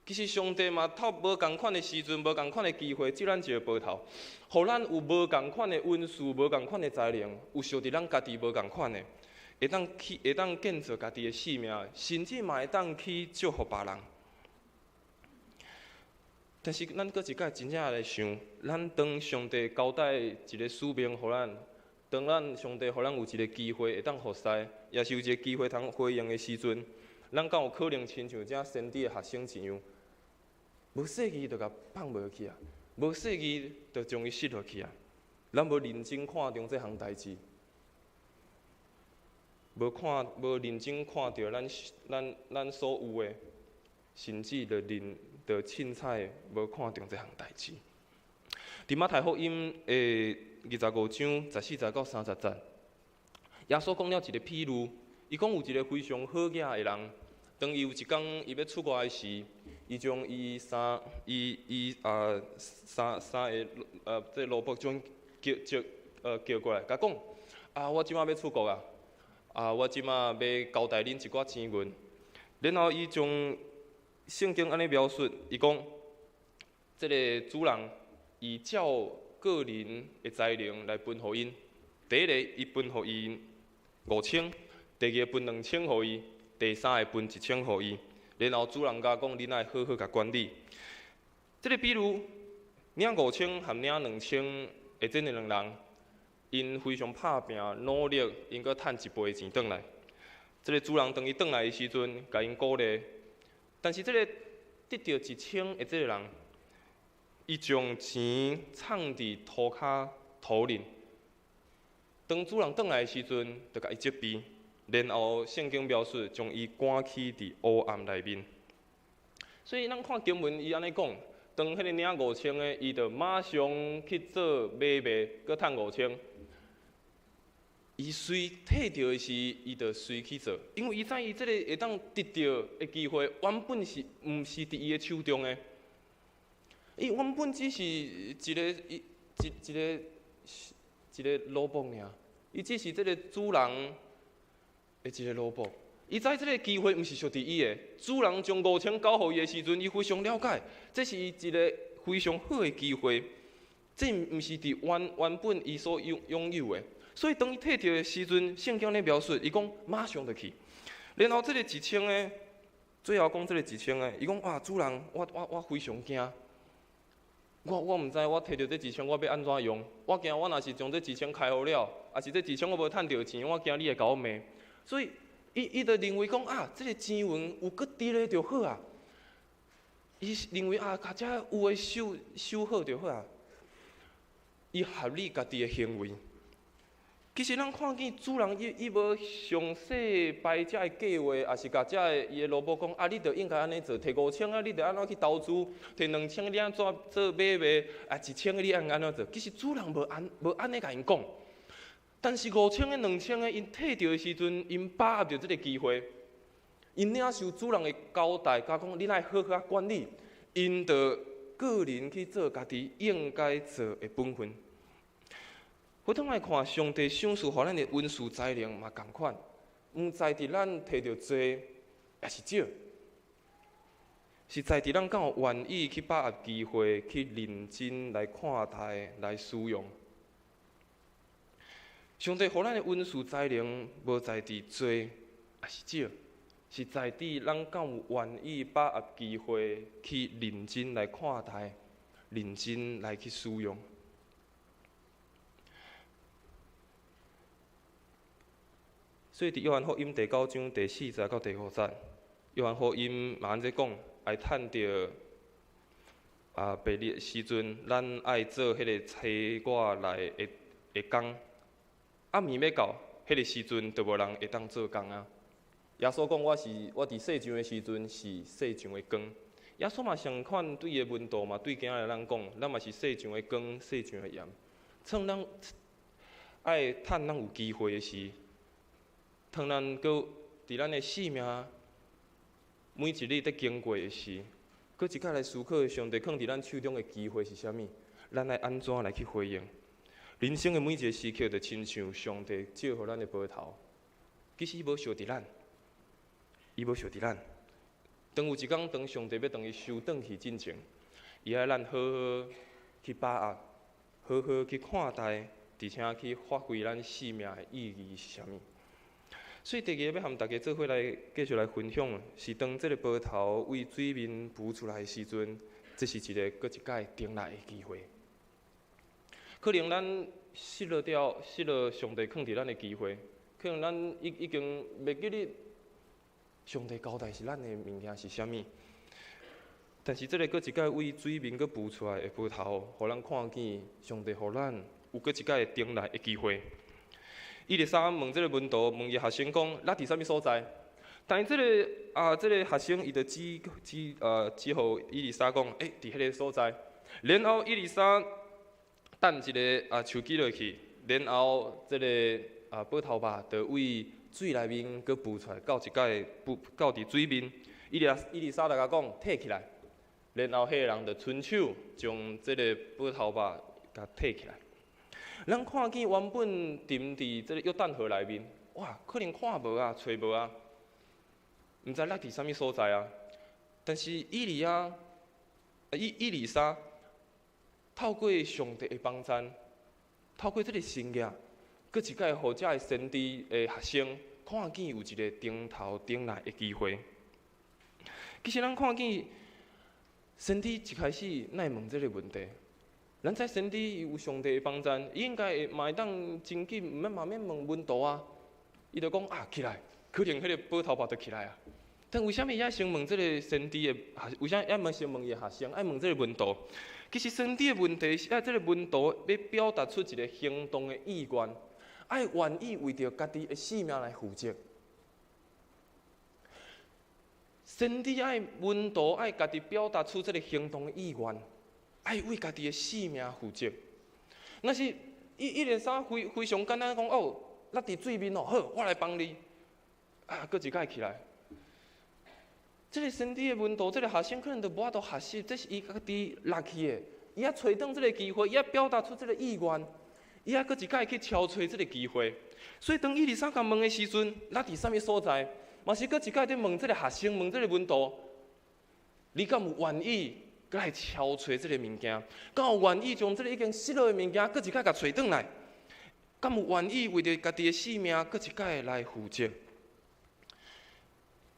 其实上帝嘛透无共款的时阵、无共款的机会，借咱一个报头，互咱有无共款的恩赐、无共款的才能，有属伫咱家己无共款的，会当建造家己的生命，甚至嘛会当去祝福别人。但是咱搁一摆真正来想，咱当上帝交代一个使命互咱，当咱上帝互咱有一个机会会当服侍，也是有一个机会通回应的时阵。咱敢有可能亲像这先知的学生一样，无细意就甲放无去无细意就将伊失落去咱无认真看重这项代志，无认真看着咱所有的，甚至就凊彩无看重这项代志。伫马太福音的25章14节到30节，耶稣讲了一个譬喻。伊讲有一个非常好养的人，当伊有一天伊要出外的时，伊将伊三个这萝卜将叫过来，甲讲我即马要出国我即马要交代恁一寡钱文，然后伊将圣经安尼描述，伊讲这个主人以照个人的才能来分互因，第一个伊分互因5000。第二个分2000互伊，第三个分1000互伊，然后主人家讲恁爱好好甲管理。这个比如领5000和领2000的这两人，因非常拍拼努力，因搁趁一倍钱转来。这个主人当伊转来的时阵，甲因鼓励。但是这个得到1000的这个人，伊将钱藏伫涂骹土里。当主人转来的时阵，就甲伊责备。然后圣经描述将伊赶去伫黑暗内面，所以咱看经文伊安尼讲，当迄个领5000的，伊就马上去做买卖，搁趁5000。伊随摕到的是，伊就随去做，因为伊知伊这个会当得到的机会，原本是毋是伫伊的手中的，伊原本只是一个萝卜尔，伊只是这个主人。一个萝卜，伊知这个机会毋是属伫伊的。主人将5000交互伊的时阵，伊非常了解，这是一个非常好的机会，这毋是伫原本伊所拥有的。所以当伊摕到的时阵，圣经咧描述，伊讲马上就去。然后这个1000个，最后讲这个1000个，伊讲哇，主人，我非常惊。我毋知我摕到这1000，我要安怎用？我惊我若是将这1000开好了，也是这1000我无趁到钱，我惊你会甲我骂。所以伊就认为讲啊，这个钱源有搁伫咧就好啊。伊认为啊，甲遮有诶收好就好啊。伊合理家己诶行为。其实咱看见主人伊无详细摆遮个计划，也是甲遮个伊个萝卜讲啊，你着应该安尼做，摕5000啊，你着安怎去投资；摕2000你安怎做买卖，啊1000个你安怎做？其实主人无安尼甲因讲，但是5000个、2000个因摕到的时阵，因把握着即个机会，因领受主人的交代，甲讲你来好好管理，因着个人去做家己应该做的本分。回头来看，上帝赏赐予咱的恩赐才能嘛同款，毋在伫咱摕到多，也是少，是在伫咱敢有愿意去把握机会，去认真来看待、来使用。上帝予咱的恩赐才能，无在伫多，也是少，是在伫咱敢有愿意把握机会，去认真来看待、认真来去使用。所以，伫约翰福音第9章第4节到第5节，约翰福音嘛安尼讲，爱趁着白日的时阵，咱爱做迄个炊锅内的工。暗暝要到，迄个时阵，就无人会当做工啊。耶稣讲，我伫世上的时阵是世上的光。耶稣嘛相款对伊的门徒嘛对今仔日咱讲，咱嘛是世上的光，世上的盐。趁咱爱趁咱有机会的时。当咱搁伫咱的生命每一日在经过的时，搁一摆来思考上帝放伫咱手中的机会是啥物？咱来安怎来去回应？人生的每一个时刻，就亲像上帝照予咱的报头。其实伊无想伫咱，伊无想伫咱。当有一天，当上帝要当伊收转去进前，伊爱咱好好去把握，好好去看待，而且去发挥咱生命的意义是啥物？所以第二个要和大家做伙来继续来分享，是当这个波头为水面浮出来的时阵，这是一个搁一届顶来的机会。可能咱失落上帝放伫咱的机会，可能咱已经袂记得上帝交代是咱的物件是啥物。但是这个搁一届为水面搁浮出来的波头，互咱看见上帝互咱有搁一届顶来的机会。伊就问这个门徒，问伊学生讲，咱伫啥物所在？但是这个学生伊就指互伊丽莎讲，伫迄个所在。然后伊丽莎等一个手机落去，然后这个报头吧，就为水内面搁浮出来，到一届到伫水面。伊丽莎就甲讲，摕起来。然后迄个人就伸手将这个报头吧甲摕起来。咱看见原本沉伫这个约旦河内面，哇，可能看无啊，找无啊，毋知落伫啥物所在啊。但是伊丽莎透过上帝的帮助，透过这个神业，搁一届互遮的先知的学生看见有一个顶头顶来的机会。其实咱看见先知一开始哪会问这个问题？咱知先知有上帝的帮助，伊应该会嘛会当真紧，嘛免问门徒啊。伊就讲起来，可能迄个报头吧就起来啊。但为什么也先问这个先知的为什么也先问伊的学生，爱问这个门徒？其实先知的问题是，这个门徒要表达出一个行动的意愿，爱愿意为着家己的生命来负责。先知爱门徒爱家己表达出这个行动的意愿。爱为家己的生命负责。若是伊连啥非常简单讲哦，咱伫水面哦，好，我来帮你。搁一届起来。这个先知的门徒，这个学生可能就无法度学习，这是伊家己落去的。伊啊找到这个机会，伊啊表达出这个意愿，伊啊搁一届去敲找这个机会。所以当伊丽莎甲问的时阵，咱伫啥物所在？嘛是搁一届在问这个学生，问这个门徒，你敢有愿意？搁来敲找这个物件？敢有愿意将这个已经失落的物件，搁一摆甲找转来？敢有愿意为着家己的性命，搁一摆来负责？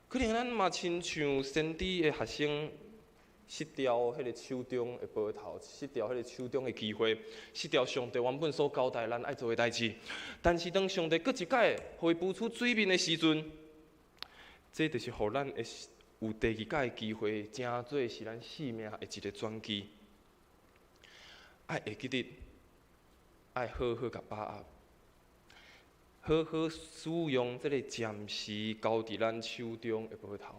可能咱嘛亲像先知的学生，失掉迄个手中的宝头，失掉迄个手中的机会，失掉上帝原本所交代咱爱做的代志。但是当上帝搁一摆互伊浮出水面的时阵，这就是互咱会有第二届的机会，真做是咱性命的一个转机。爱会记得，爱好好甲把握。好好使用这个暂时交伫咱手中的宝头。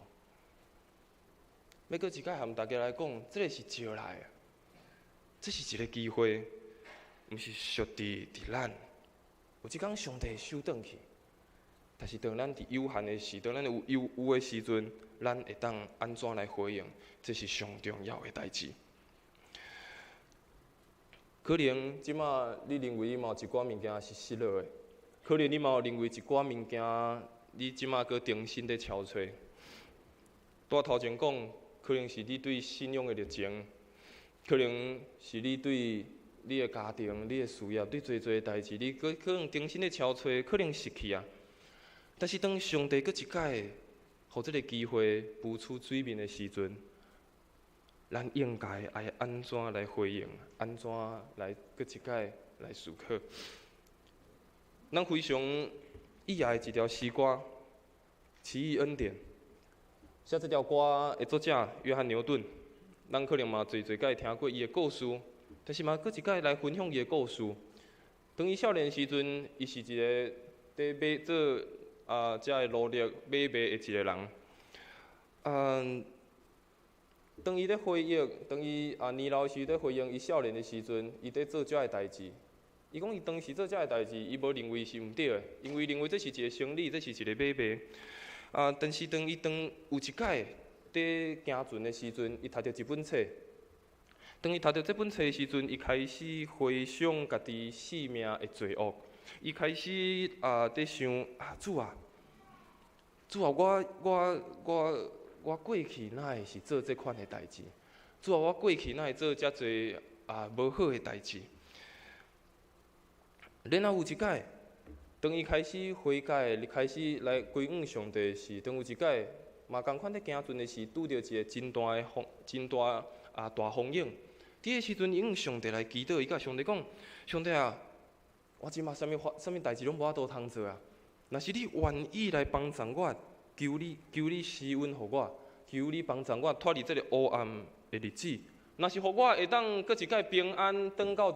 要搁一摆含大家来讲，这个是招来的，这是一个机会，毋是属伫咱。有一天上帝收转去，但是当咱伫有限的时，当咱有的时阵，咱会当安怎来回应？这是上重要的代志。可能即马你认为你嘛有一寡物件是失落的。可能你嘛有认为一寡物件，你即马搁重新咧敲找。拄头前讲，可能是你对信仰的热情，可能是你对你的家庭、你的事业、你做的代志，你可能重新咧敲找，可能失去啊。但是当上帝搁一摆，互这个机会浮出水面的时阵，咱应该爱安怎来回应？安怎来搁一摆来思考？咱非常喜爱一条诗歌《奇异恩典》。写这条歌的作者约翰牛顿，咱可能嘛侪甲伊听过伊的故事，但是嘛搁一摆来分享伊的故事。当伊少年时阵，伊是一个在做遮个努力买卖的一个人。当伊咧回忆，当伊年老时咧回应伊少年的时阵，伊在做遮个代志。伊讲伊当时做遮个代志，伊无认为是毋对的，因为认为这是一个生理，这是一个买卖。但是当有一摆在行船的时阵，伊读到一本册。当伊读到这本册的时阵，伊开始回想家己生命的罪恶。伊开始在想主啊，我过去哪会是做这款的代志？主啊，我过去哪会做遮侪无好的代志？然后有一摆，当伊开始悔改，开始来归向上帝时，当有一摆嘛共款咧行船的时，拄着一个真大的大风影。伫个时阵，伊向上帝来祈祷，伊甲上帝讲：上帝啊，我即马啥物代志拢无法度通做啊！若是你愿意来帮助我，求你施恩互我，求你帮助我脱离这个黑暗的日子。若是互我会当搁一摆平安转到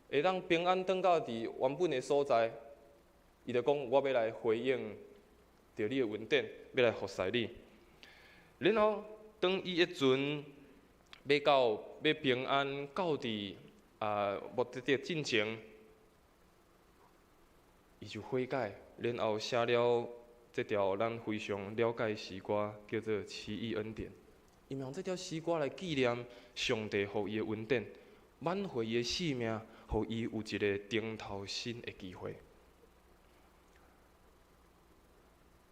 会当平安转到原本的所在，伊就讲我要来回应着你的恩典，要来服侍你。然后当伊的船要平安到目的地进前，伊就悔改，然后写了这条咱非常了解的诗歌，叫做《奇异恩典》。伊用这条诗歌来纪念上帝予伊的恩典，挽回伊的性命。互伊有一个顶头新的机会，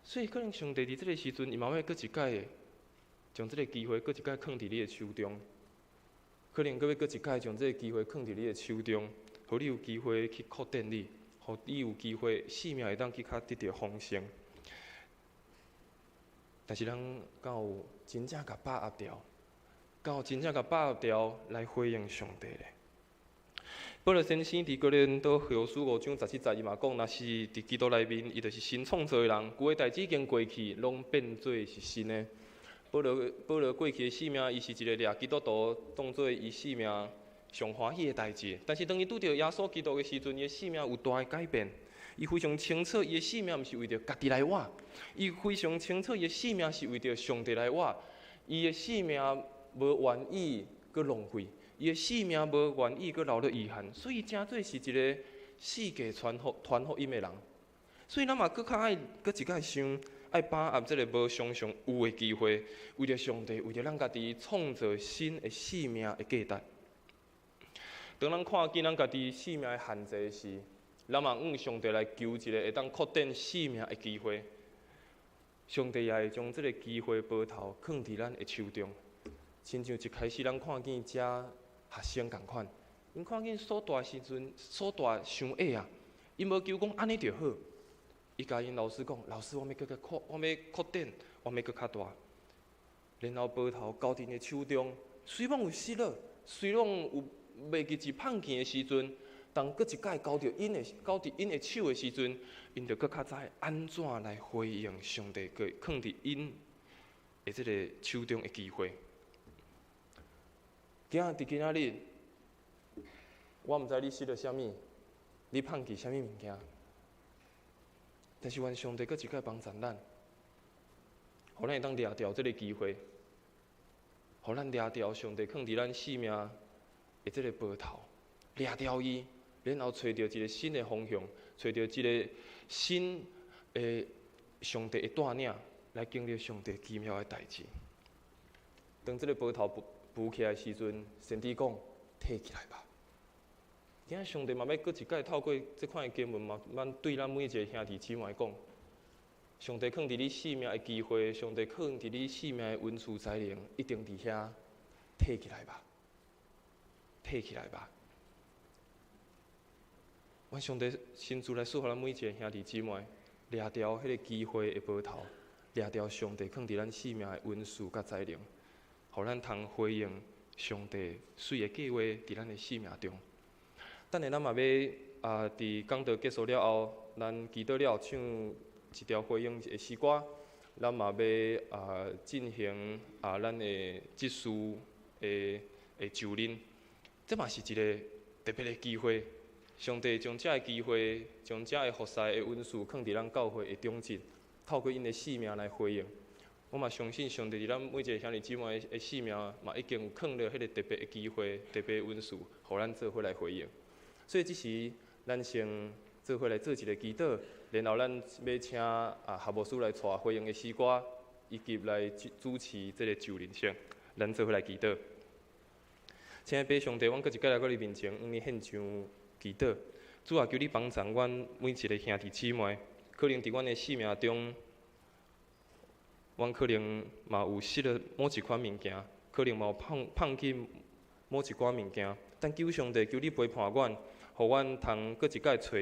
所以可能上帝伫这个时阵，伊嘛要搁一摆将这个机会搁一摆放伫你的手中，可能搁要搁一摆将这个机会放伫你的手中，互你有机会去扩展你，互你有机会生命会当去较得到丰盛。但是咱敢有真正甲把握掉？敢有真正甲把握掉来回应上帝咧？保罗先生伫哥林多后书5章17节，伊嘛讲，若是伫基督内面，伊就是新创造的人，旧的代志已经过去，拢变做是新的。保罗过去的生命，伊是一个掠基督徒当做伊生命上欢喜的代志。但是当伊拄到耶稣基督的时阵，伊的生命有大的改变。伊非常清楚，伊的生命毋是为着家己来活，伊非常清楚，伊的生命是为着上帝来活。伊的生命无愿意搁浪费。伊的生命无愿意，搁留了遗憾，所以真做是一个世界传福音的人。所以咱嘛搁较爱搁一摆想，爱把握这个无常常有的机会，为着上帝，为着咱家己创造新的生命的价值。当咱看见咱家己生命的限制时，咱嘛向上帝来求一个会当扩展生命的机会。上帝也会将这个机会宝头放伫咱的手中。亲像一开始咱看见遮学生共款，因看见所大时阵，所大伤矮啊，因无求讲安尼就好，伊甲因老师讲，老师我要扩展，我要搁较大。然后报头交伫因的手中，虽然有失落，虽然有袂记一碰见的时阵，当搁一摆交伫因的手的时阵，因就搁较知安怎来回应上帝个放伫因的即个手中的机会。今仔日，我毋知你失了啥物，你碰见啥物物件，但是愿上帝搁一摆帮助咱，互咱会当掠着即个机会。互咱掠着上帝放伫咱生命的即个报头，掠着伊，然后找到一个新的方向，找到一个新的上帝的带领，来经历上帝奇妙的代志。当即个报头浮起来的时阵，先知讲：提起来吧。今仔上帝嘛要搁一摆透过即款的经文，慢慢对咱每一个兄弟姊妹讲。上帝放伫你生命的机会，上帝放伫你生命的恩赐才能，一定伫遐提起来吧，提起来吧。愿上帝亲自来赐予咱每一个兄弟姊妹，掠着迄个机会的报头，掠着上帝放伫咱生命的恩赐甲才能，互咱通回应上帝水的计划伫咱的生命中。等下咱嘛要伫讲道结束了后，咱祈祷了唱一条回应的诗歌，咱嘛要进行咱的祭祀的就任，这嘛是一个特别的机会。上帝将这个机会，将这个服侍的恩赐放伫咱教会的中间，透过因的生命来回应。我嘛相信上帝伫咱每一个兄弟姊妹的生命嘛已经有放了迄个特别的机会、特别的恩赐，互咱做伙来回应。所以这时咱先做伙来做一个祈祷。然后咱要请夏牧师来带回应的诗歌，以及来主持这个就任式，咱做伙来祈祷。请爱上帝，阮搁一摆来到你面前，向你献上祈祷。主啊，求你帮助阮每一个兄弟姊妹，可能伫阮的生命中，阮可能嘛有失了某一款物件，可能嘛有碰见某一寡物件，但求上帝，求你陪伴阮。互阮通搁一摆找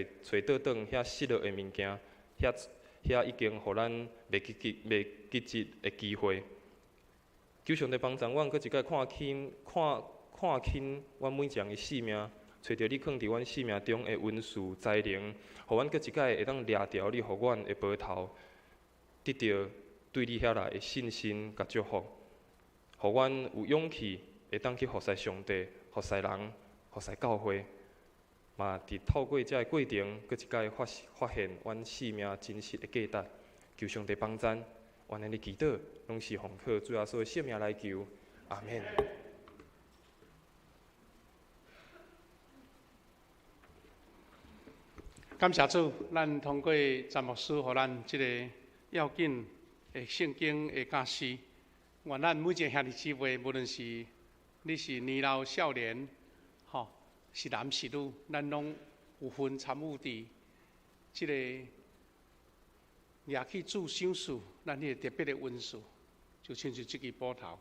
倒转遐失落的物件，遐已经互咱袂记记的机会。求上帝帮助阮，搁一摆看清阮每一样的生命，找到你放伫阮生命中的恩赐才能，互阮搁一摆会当掠着你互阮的报头，得到对你遐来的信心甲祝福，互阮有勇气会当去服侍上帝、服侍人、服侍教会。嘛，伫透过这个过程，搁一摆发现阮生命真实的价值。求上帝帮助，愿咱的祈祷拢是奉靠主耶稣的圣名来求，阿免。感谢主，咱通过詹牧师，互咱即个要紧的圣经的教示，愿咱每一个兄弟姊妹，无论是你是年老少年，吼。是男是女，咱拢有份参与伫即个掠去主赏赐，咱迄个特别的恩赐，就亲像即支斧头，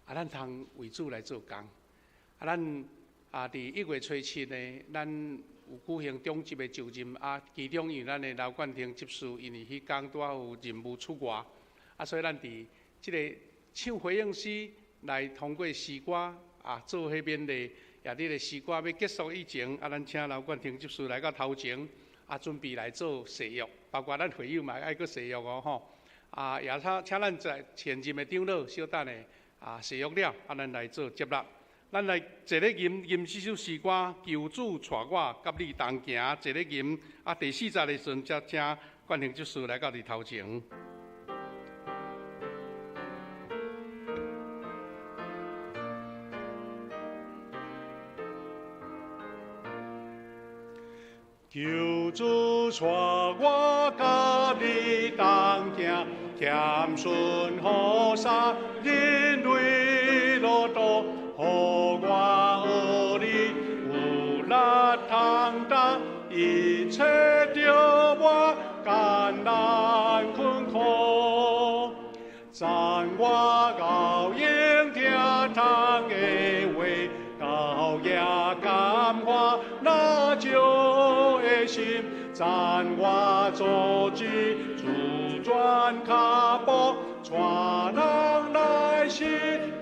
咱通为主来做工。咱伫1月初7呢，咱有举行中级的就任，其中因为咱的刘冠廷执事，因为迄天拄有任务出外，所以咱伫即个唱回应诗来通过诗歌做迄边的。也伫个诗歌要结束以前，咱请刘冠廷执事来到头前，准备来做誓约，包括咱会友嘛爱搁誓约哦吼。也请咱在前任的长老小等的誓约了，咱来做接纳。咱来坐咧吟这首诗歌，求主带我甲你同行，坐咧吟。第4节的时阵，才请冠廷执事来到伫头前。求主带我甲你同行，谦顺好撒人类路途，互我学你有力通达，一切着我艰难困苦。赞我高应听堂的话，高野感化那旧的心，赞我组织自转脚步，带人来信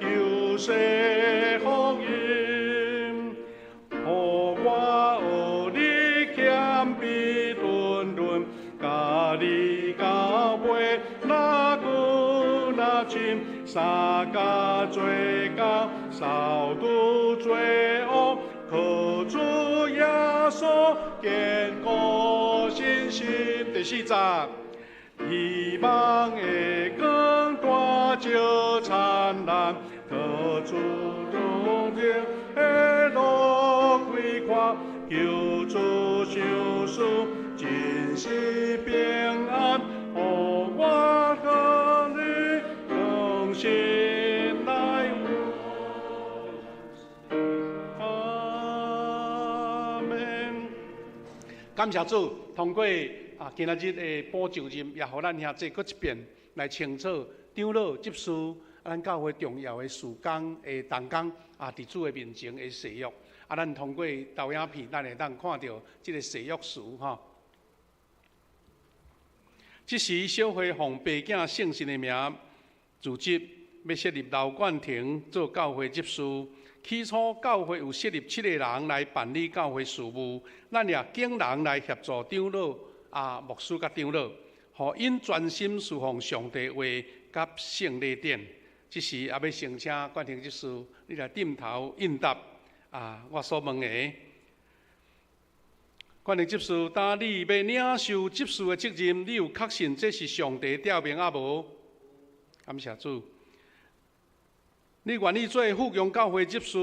求世福音，互我学你谦卑顿顿，家己交陪那久那亲，三家做工，扫除罪恶，靠主耶稣坚固信心。第四节，希望的光大照灿烂，靠主同情的路开阔，求主相属，尽是平安，互我和你同心来活。阿门。感谢主，通过今仔日的补救日，也互咱兄弟搁一遍来清楚长老执事咱教会重要的事工的同工伫主的面前的誓约。咱通过投影片，咱会当看到这个誓约书哈。这时小会奉爸囝圣神的名自执，要设立刘冠廷做教会执事。起初教会有设立7个人来办理教会事务，咱也请人来协助长老牧师甲长老，互因专心侍奉上帝话甲圣礼典。这时也要先请冠廷执事你来点头应答我所问的。冠廷执事，当你要领受执事的责任，你有确信这是上帝调命无？感谢主。你愿意做富强教会执事，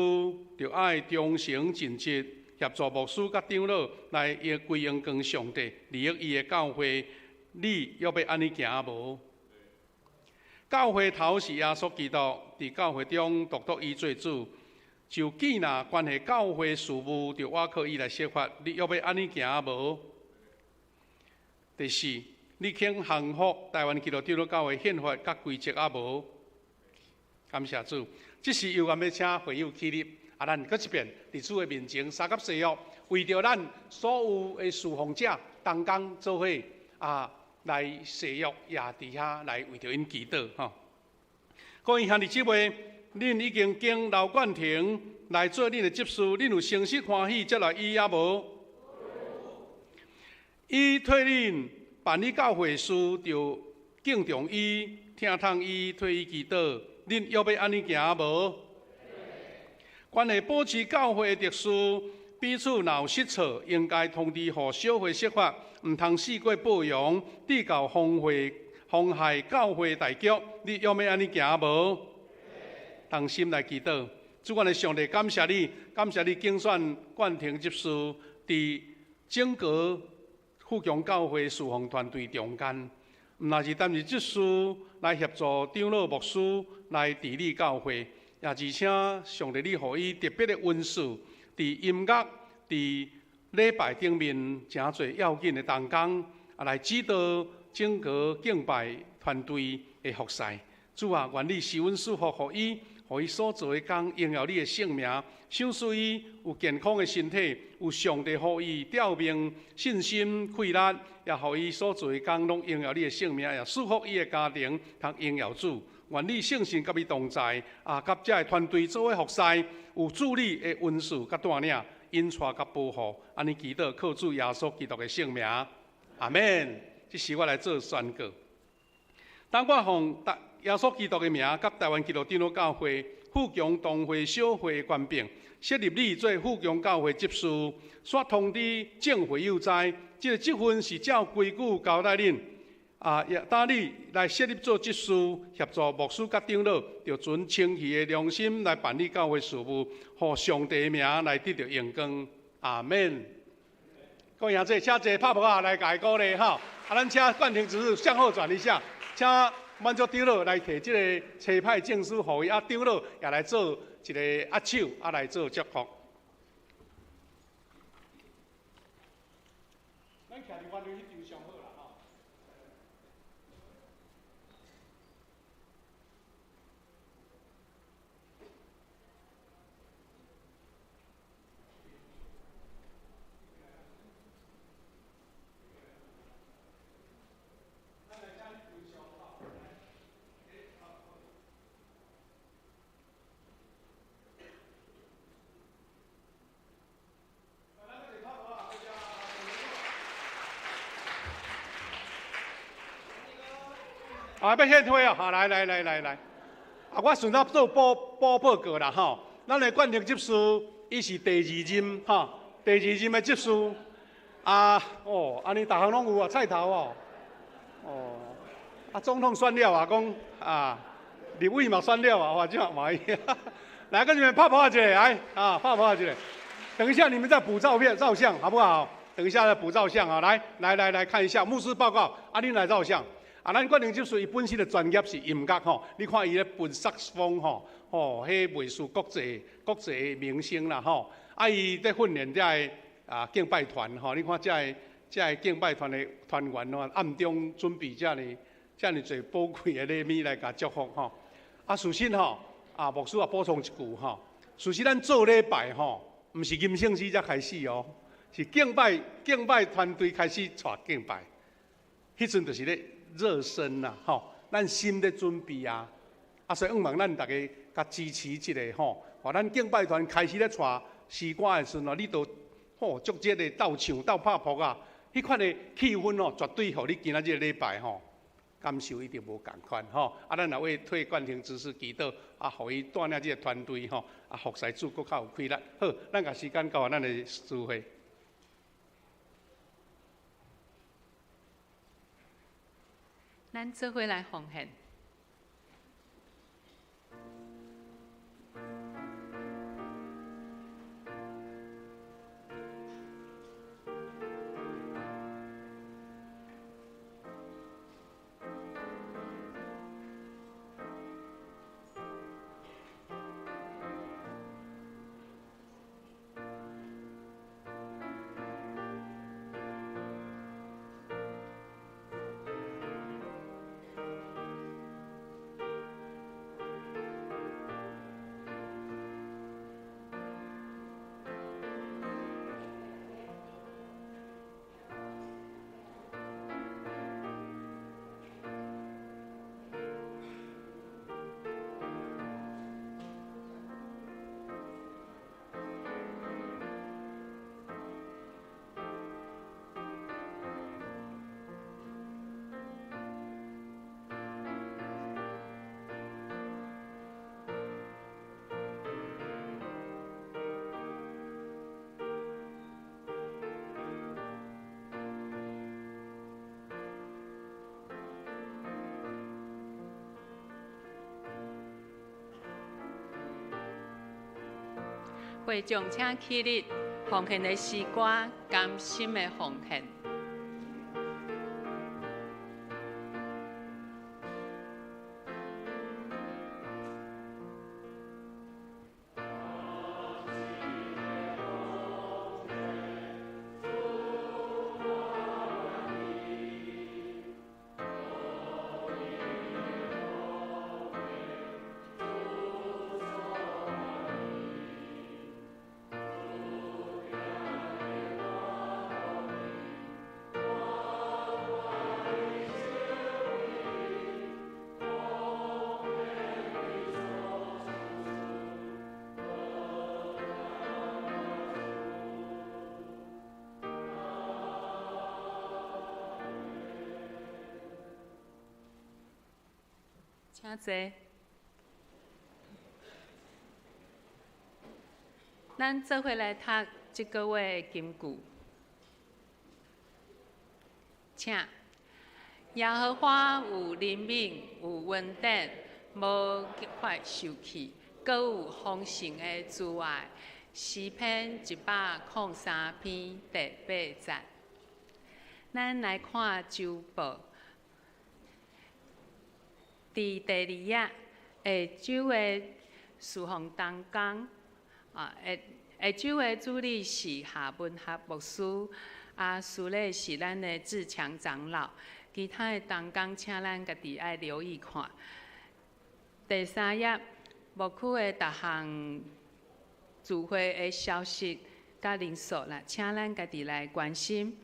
就爱忠诚尽职，协助牧师甲长老来归荣光上帝，利益伊的教会。你要安尼行无？教会头是耶稣基督，伫教会中独伊做主。就既若关系教会事务，就我靠伊来说法。你要安尼行无？第四，你肯降服台湾基督长老教会宪法甲规则无？感谢主，这是又要请会友起立，咱搁一遍伫主的面前三甲誓约，为着咱所有的侍奉者同工做伙来誓约，也伫遐来为着因祈祷吼。各位兄弟姊妹，恁已经经刘冠廷来做恁的执事，恁有诚实欢喜接来伊无？伊替恁办理教会事，就敬重伊，听从伊，替伊祈祷。恁要安尼行无？关系保持教会的特殊，彼此若有失错，应该通知互小会说法，毋通四过报扬，致到妨害教会大局。你要安尼行无？同心来祈祷。主管的上帝，感谢你，感谢你竞选冠廷执事伫整个富强教会侍奉团队中间。毋但是担任执事来协助长老牧师来治理教会，也而且上帝你予伊特别的恩赐，伫音乐、伫礼拜顶面诚侪要紧的同工来指导整个敬拜团队的服侍。主啊，愿你施恩赐福予伊，予伊所做的工荣耀你的圣名，赏赐伊有健康的身体，有上帝予伊吊命信心气力，也予伊所做的工拢荣耀你的圣名，也祝福伊的家庭，通荣耀主。愿你圣神甲伊同在，甲这个团队做伙服侍，有助力的恩赐甲带领，引带甲保护。安尼祈祷，靠主耶稣基督的圣名，阿门。这是我来做宣告。当我奉耶稣基督的名，甲台湾基督长老教会富强同会小会官兵，设立你做富强教会执事，煞通知正会友知，这个职分是照规矩交代恁。也当你来设立做执事，协助牧师甲长老，就存清气的良心来办理教会事务，互上帝的名来得到荣光。阿门。各位兄弟，请坐拍拍来甲伊鼓励哈。咱请冠廷执事向后转一下，请满足长老来摕这个车牌证书互伊，长老也来做一个握手，来做祝福。咱徛伫原来迄张上好啦。啊，要献花哦，好，来，啊，我顺道做报告啦吼。咱的冠廷执事，伊是第2任吼，第2任的执事。啊，哦，安尼逐项拢有啊，菜头哦，哦，啊，总统选了啊，讲啊，立委嘛选了啊，哇，这样满意。来跟你们泡泡一下，来啊，泡泡一下。等一下你们再补照相，好不好？等一下再补照相啊，来看一下牧师报告，啊，恁来照相。啊，咱冠廷执事伊本身的专业是音乐吼，你看伊咧分萨克斯风吼，吼，迄袂输国际明星啦吼。啊，伊在训练遮个敬拜团吼，你看遮个敬拜团的团员吼，暗中准备遮尔侪宝贵的礼物来甲祝福吼。啊，事实吼，牧师也补充一句吼，事实咱做礼拜吼，毋是吟圣诗才开始哦，是敬拜团队开始带敬拜，迄阵就是咧。热身啦，吼，咱心咧准备啊，所以望咱大家甲支持一下吼，互咱敬拜团开始咧带诗歌的时阵哦，你都吼足热的斗唱斗拍扑啊，迄款的气氛哦，绝对互你今仔日礼拜吼感受一定无共款吼。啊，咱也为替冠廷执事祈祷，啊，互伊带领这个团队吼，啊，服侍主更较有气力。好，咱甲时间交予咱的指挥。咱做伙来奉献。会众请起立，奉献的诗歌，甘心的奉献。请坐。咱做伙来读这个月的金句。请，耶和华有怜悯，有恩典，无法受气，阁有丰盛的慈爱。诗篇103篇第8节。咱来看周报。伫第2页下周的事奉当中，下周的主理是夏文学牧师，司礼是咱的志强长老。其他的当中，请咱家己爱留意看。第3页牧区的逐项聚会的消息甲人数啦，请咱家己来关心。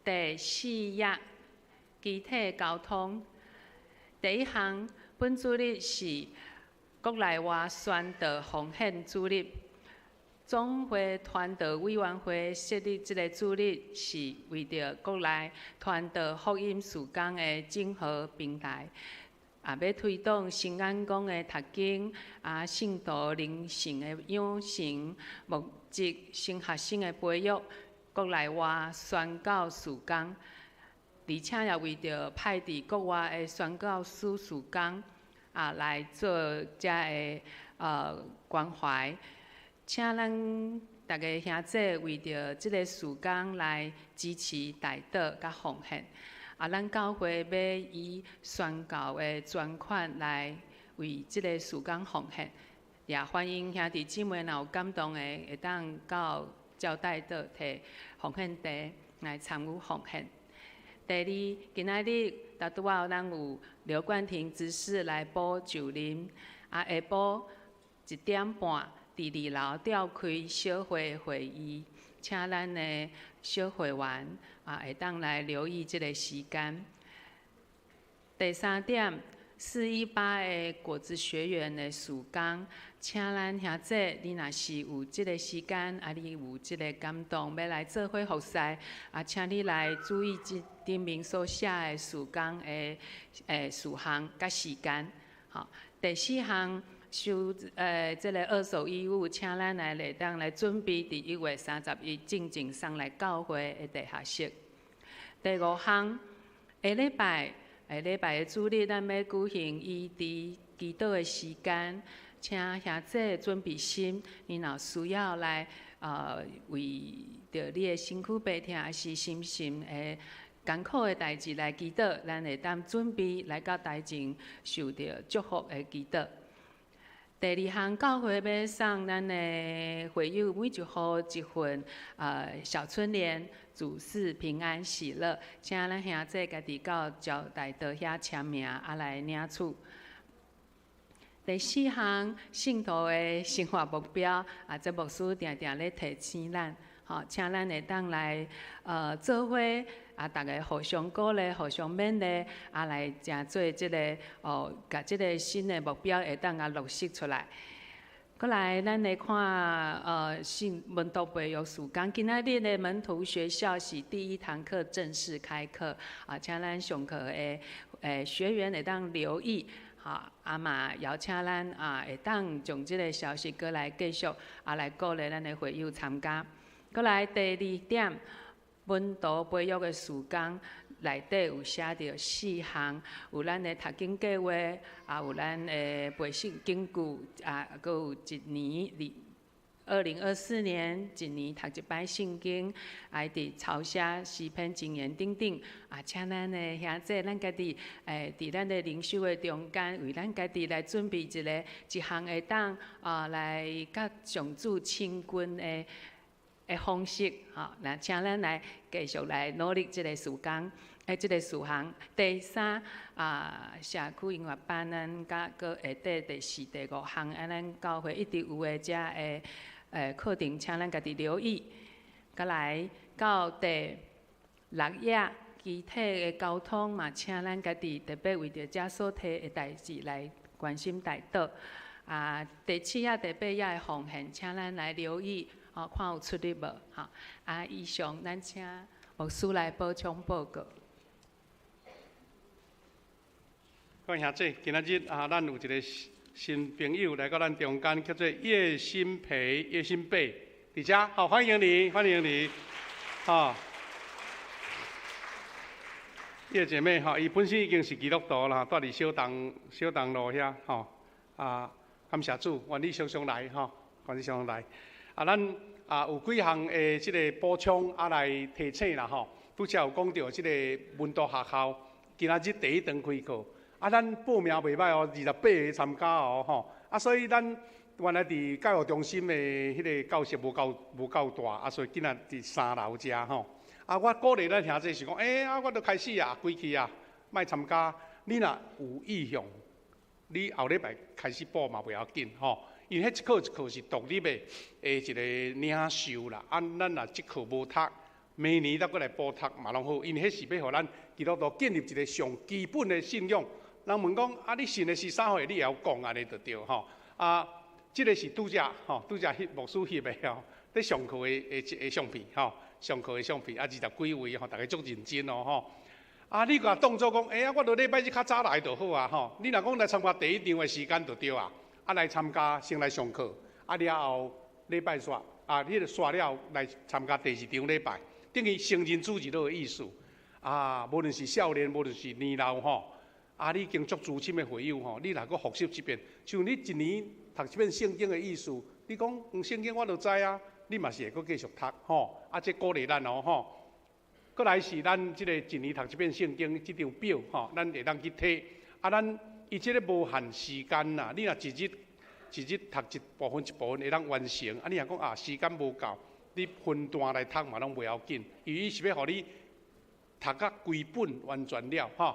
第4页集体交通。第1项，本主日是国内外宣道奉献主日，总会传道委员会设立这个主日，是为着国内传道福音事工的整合平台，也要推动新眼光的读经，信徒灵性的养成，目的新学生的培育，国内外宣教事工，而且也为着派伫国外的宣教师事工，来做遮的关怀。请咱大家兄弟为着即个事工来支持代祷甲奉献。咱教会要以宣教的专款来为即个事工奉献，也欢迎兄弟姊妹若有感动的，会当到招待岛摕奉献茶来参与奉献。第二，今仔日大拄仔咱有刘冠廷执事来补就任，下晡1点半。伫2楼召开小会会议，请咱的小会员会当来留意这个时间。第3点，418的果子学园的事工，请咱兄弟，你若是有这个时间，你有这个感动，要来做伙服侍，请你来注意这顶面所写的事工的事项甲时间。好，第4项。收这个二手衣物，请咱来当来准备伫1月31正正送来教会的地下室。第5项，下礼拜的主日，咱要举行伊伫祈祷的时间，请兄弟准备心，你若需要来为着你的身躯病痛，还是心身的艰苦的代志来祈祷，咱会当准备来到台前受到祝福的祈祷。第2项，教会要送咱的会友每一户1份小春联，主事平安喜乐，请咱兄弟家己到招待岛遐签名，来领取。第4项，信徒的生活目标，这牧师定定咧提醒咱，请咱会当来做伙。大家互相鼓励、互相勉励，来正做即个甲即个新的目标会当落实出来。过来，咱来看信门徒培育事工。今仔日的门徒学校是第1堂课正式开课，请咱上课的学员会当留意。嘛邀请咱会当将即个消息过来继续来鼓励咱的会友参加。过来第2点。门徒培育的事工内底有写着4项，有咱的读经计划，有咱的培训根据，阁有1年2024年1年读1摆圣经，伫抄写诗篇经言等等，请咱的兄弟，咱家己伫咱的灵修的中间，为咱家己来准备一项会当来甲上主亲近的方式，那请咱来继续来努力这个事工，这个事项。第3，社区音乐班，咱甲搁下底第4、第5项，咱教会一直有的遮的课程，请咱家己留意。再来到第6页，具体的交通嘛，请咱家己特别为着遮所提的代志来关心代祷。第7页、第8页的奉献，请咱来留意。看有出入无？以上咱请牧师来补充报告。各位兄弟，今仔日咱有一个新朋友来到咱中间，叫做叶新培、叶新贝，伫遮，好，欢迎你，欢迎你，叶姐妹，伊本身已经是基督徒啦，住伫小东路遐，感谢主，愿你常常来，愿你常常来。咱有几项的即个补充来提醒啦吼。拄则有讲到即个文图学校，今仔日第1堂开课，咱报名袂歹哦，28个参加哦吼。所以咱原来伫教育中心的迄个教室无够大，所以今仔伫3楼遮吼。我鼓励咱兄弟是讲，我都开始归去莫参加。你若有意向，你后礼拜开始报嘛袂要紧吼。因为迄一课一课是独立的一个领受啦，咱若即课无读，明年再过来补读嘛拢好。因为迄是要互咱基督徒建立一个上基本的信仰。人问讲你信的是啥货？你也要讲安尼就对吼。这个是拄则牧师翕的吼，在上课的相片吼，上课的相片啊，20几位吼，大家足认真哦吼。啊，你甲当作讲，我落礼拜日较早来就好啊吼。你若讲来参加第一场的时间就对啊，啊来参加先来上课，啊了后礼拜煞啊，你煞了来参加第2场礼拜，等于成人主义的意思啊。无论是少年，无论是年老吼，啊，你已经足资深的会友吼，你若搁复习一遍，像你一年读一遍圣经的意思，你讲圣经我就知啊，你嘛是会搁继续读吼，啊，这鼓励咱哦吼。过来是咱即个一年读一遍圣经即张表吼，咱会当去睇。啊，咱伊即个无限时间呐，你若一日读一部分会当完成。啊，你若讲啊时间无够，你分段来读嘛拢袂要紧，因为伊是要互你读甲规本完全了吼。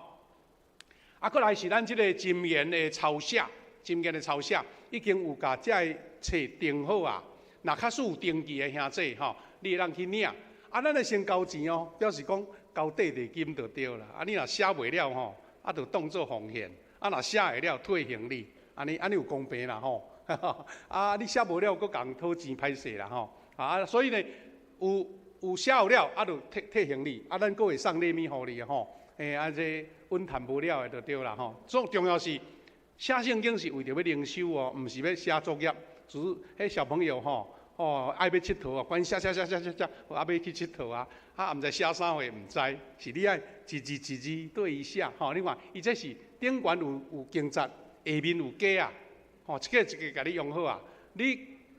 啊，过来是咱即个箴言的抄写，箴言的抄写已经有甲遮个册订好啊。若假使有登记的兄弟吼，你会当去领。啊，咱来先交钱哦，表示讲交地金就对啦。啊，你若写袂了吼，啊，就当做奉献。啊，若写会了退行李，安尼有公平啦吼。啊，你写无了，搁共讨钱歹势啦吼。啊，所以呢，有写有了，啊，就退行李，啊，咱搁会送礼物互你吼。啊，这稳谈无了的就对啦吼。最重要是写圣经是为着要灵修哦，毋是要写作业。只是迄小朋友吼。爱要佚佗啊，管写，我要去佚佗啊，毋知写啥货，毋知，是你爱一字对伊写吼。你看，伊这是顶悬有经节，下面有假啊，吼，一个甲你用好啊。你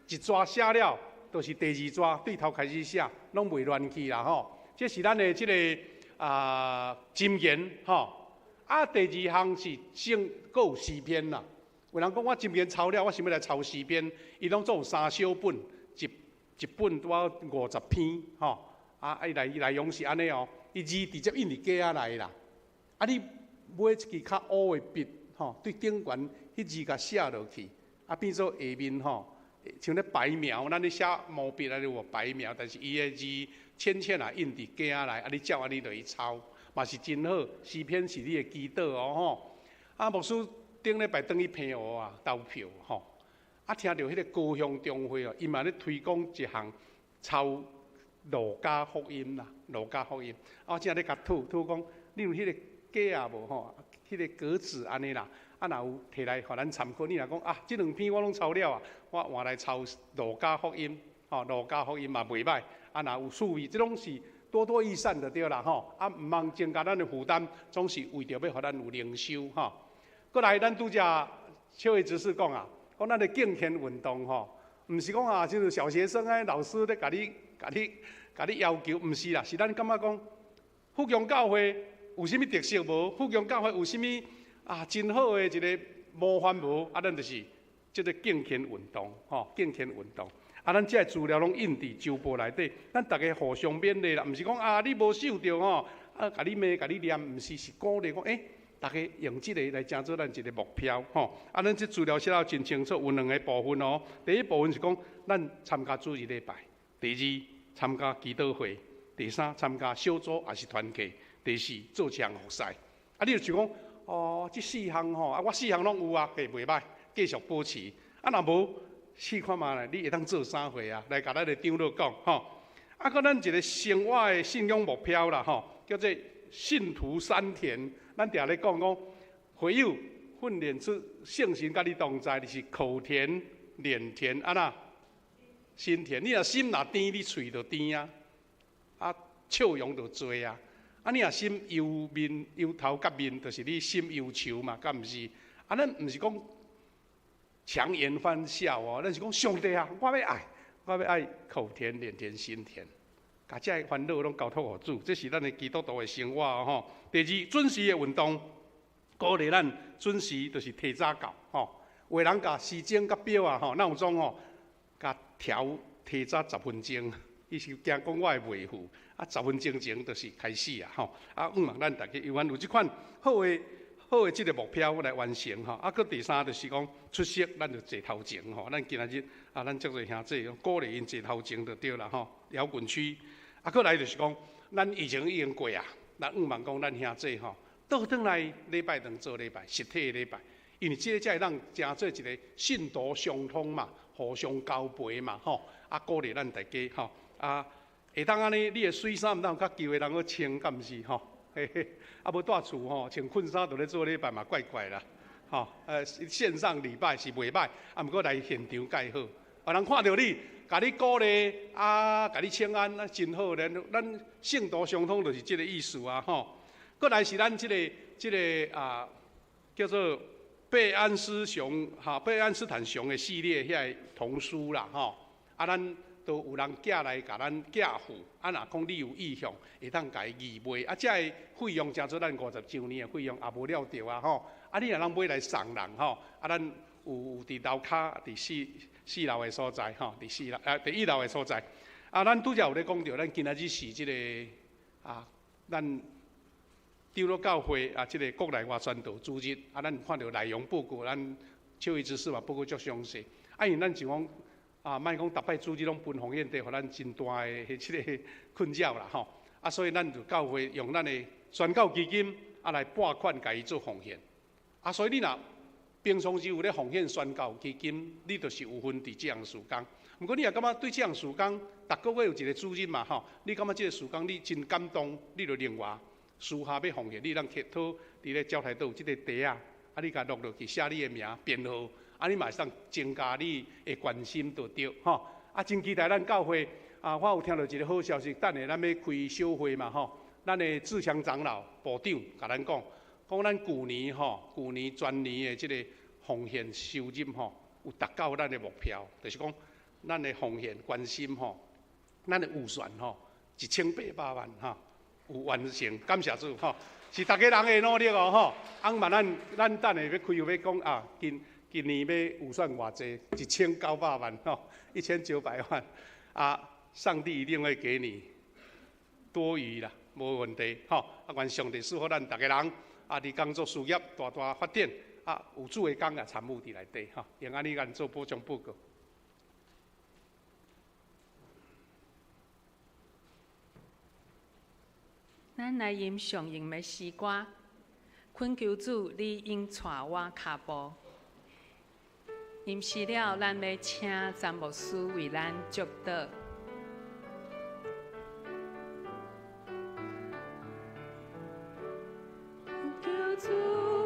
一抓写了，就是第2抓对头开始写，拢袂乱去啦吼。这是咱的这个箴言吼。啊，第2项是搁有诗篇啦。有人讲我箴言抄了，我想要来抄诗篇，伊拢总有3小本。一本拄啊50篇吼，啊，伊内容是安尼哦，伊字直接印伫架仔内啦。啊，你买一支较乌的笔吼，对顶悬迄字甲写落去，啊变做下面吼，像咧白描，咱咧写毛笔啊，有白描，但是伊的字浅啊印伫架仔内，啊你照安尼就去抄，嘛是真好。诗篇是你的基础哦吼。啊，牧师顶礼拜转去平湖啊投票吼。啊，听到迄个高雄中会哦，伊嘛咧推广一项抄路加福音啦，路加福音。啊，我正咧甲吐讲，你有迄个假啊无吼？迄个格子安尼啦，啊，若有摕来互咱参考。你若讲啊，即2篇我拢抄了啊，我换来抄路加福音，吼，路加福音嘛袂歹。啊，若有注意，即拢是多多益善就对啦吼。啊，毋通增加咱的负担，总是为着要互咱有灵修吼。过来，咱拄则小叶执事讲啊。讲咱的敬虔运动吼，毋是讲啊，就是小学生老师咧，甲你要求，毋是啦，是咱感觉讲，福祥教会有啥物特色无？福祥教会有啥物真好的一个模范无？啊，咱就是即个敬虔运动吼，敬虔运动。啊，咱这资料拢印伫周报内底，咱大家互相勉励啦，毋是讲啊，你无受着吼，啊，甲你骂，甲你念，毋是鼓励讲大家用这个来当做咱一个目标吼。啊，咱这资料写了真清楚，有2个部分哦。第一部分是讲咱参加主日礼拜，第2参加祈祷会，第3参加小组也是团契，第4做这项服侍。啊，你就想讲哦，这4项吼，啊，我4项拢有啊，袂歹，继续保持。啊，若无试看嘛咧，你会当做啥货啊？来甲咱的长老讲吼。啊，搁咱一个生活的信仰目标啦吼，叫做信徒3田。咱定咧讲，会友训练出圣神，甲你同在，就是口甜、脸甜，啊那心甜。你若心若甜，你喙就甜啊，啊笑容就多啊。啊，你若心忧头甲面，就是你心忧愁嘛，敢毋是？啊，咱毋是讲强颜欢笑哦，咱是讲上帝啊，我要爱口甜、脸甜、心甜。把这些烦恼拢交托给主，这是咱的基督徒的生活哦吼。第2，准时的运动，鼓励咱准时，就是提早到吼。有的人甲时钟甲表啊吼，闹钟吼，甲提早10分钟，伊是惊讲我会袂赴，啊10分钟前就是开始啊吼。啊，望咱大家有这款好的这个目标来完成吼。啊，搁第3就是讲出色，咱就坐头前吼。咱今仔日啊，咱足多兄弟鼓励因坐头前就对啦吼。摇滚区。啊，搁来就是讲，咱疫情已经过啊，咱望讲咱兄弟吼，倒转来礼拜堂做礼拜，实体的礼拜，因为这个才会让成做一个信徒相通嘛，互相交陪嘛，吼，啊鼓励咱大家吼，啊会当安尼，你的水衫毋当有较旧的人去穿，敢毋是吼？嘿嘿，啊无住厝吼，穿困衫就咧做礼拜嘛，怪怪啦，吼，线上礼拜是袂歹，啊毋过来现场介好，啊人看到你，甲你鼓励，啊甲你请安，啊真好咧，咱圣徒相通就是即个意思啊，吼。过来是咱即个啊叫做贝安斯熊哈贝安斯坦熊的系列遐童书啦吼，啊咱都有人寄来甲咱寄付，啊若讲你有意向，会当甲伊义卖，啊这个费用诚做咱50周年的费用也无了着啊吼，啊你若通买来送人吼，啊咱有伫楼骹伫四楼的所在吼，伫1楼的所在，啊咱拄则有咧讲着，咱今仔日是即个啊咱。丢了教会啊，这个国内外宣道主日啊，咱看到内容报告，咱秋衣之事嘛报告足详细。啊，因咱就讲啊，莫讲逐摆主日拢分红宴地，互咱真大的即个困扰啦吼。啊，所以咱就教会用咱的宣教基金啊来拨款，甲伊做奉献。啊，所以你若平常时有咧奉献宣教基金，你就是有份伫这项事工。毋过你也感觉对这项事工，逐个月有一个主日嘛吼，你感觉这个事工你真感动，你就另外。私下要奉献，你通乞讨伫咧招台都有即个地啊，啊你甲录落去写你的名编号，啊你嘛会当增加你的关心就对吼。啊真期待咱教会啊，我有听到一个好消息，等下咱要开小会嘛吼，咱的志强长老部长甲咱讲咱旧年全年的即个奉献收入吼，有达到咱的目标，就是讲咱的奉献关心吼，咱的预算吼1800万吼。有完成，感谢主吼，是大家人的努力哦吼。昂嘛，咱等下要开又要讲啊，今年要预算偌济，1900万吼，1900万啊，上帝一定会给你多余啦，无问题吼。啊，愿上帝赐福咱大家人啊，伫工作事业大大发展啊，有主的工也参与伫内底吼，用安尼咱做补充报告。咱来吟上吟的诗歌，恳求主，你应带我脚步。吟诗了，咱要请詹牧师为咱祝祷。求主，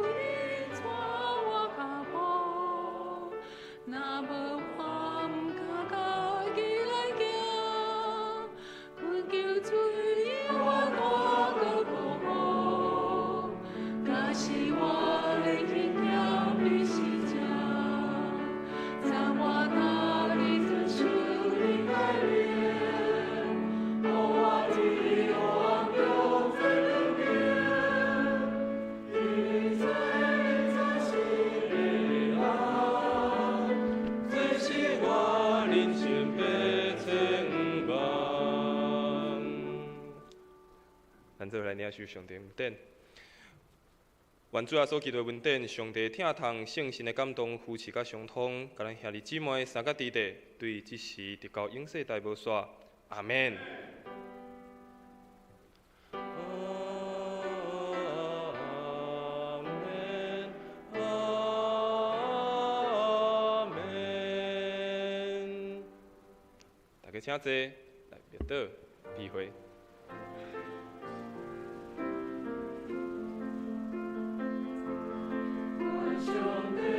你带我脚步，若无我毋敢家己来行。恳求主，你我是我的天条的是家，在我那里遵守你改变，我的我永分别，你在心里啊，最是我人生的牵绊。咱做来领受上帝恩典。愿主耶稣基督恩典，上帝听从圣神的感动，扶持甲相通，甲咱兄弟姊妹三甲弟弟，对即时得到永世大无煞。阿门。大家请坐，来列倒避会。Show me.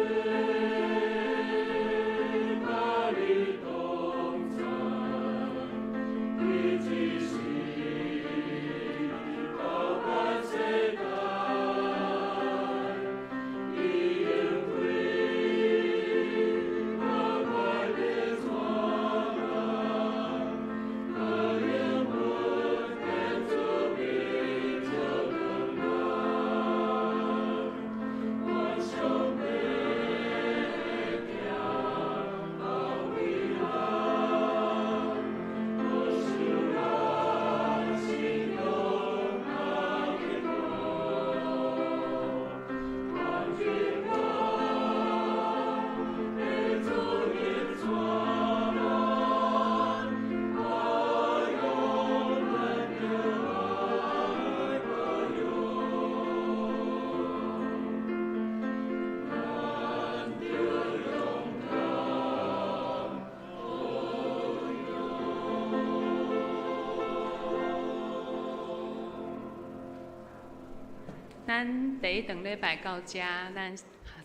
咱第一堂礼拜到这，咱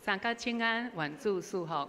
三甲请安，愿主祝福。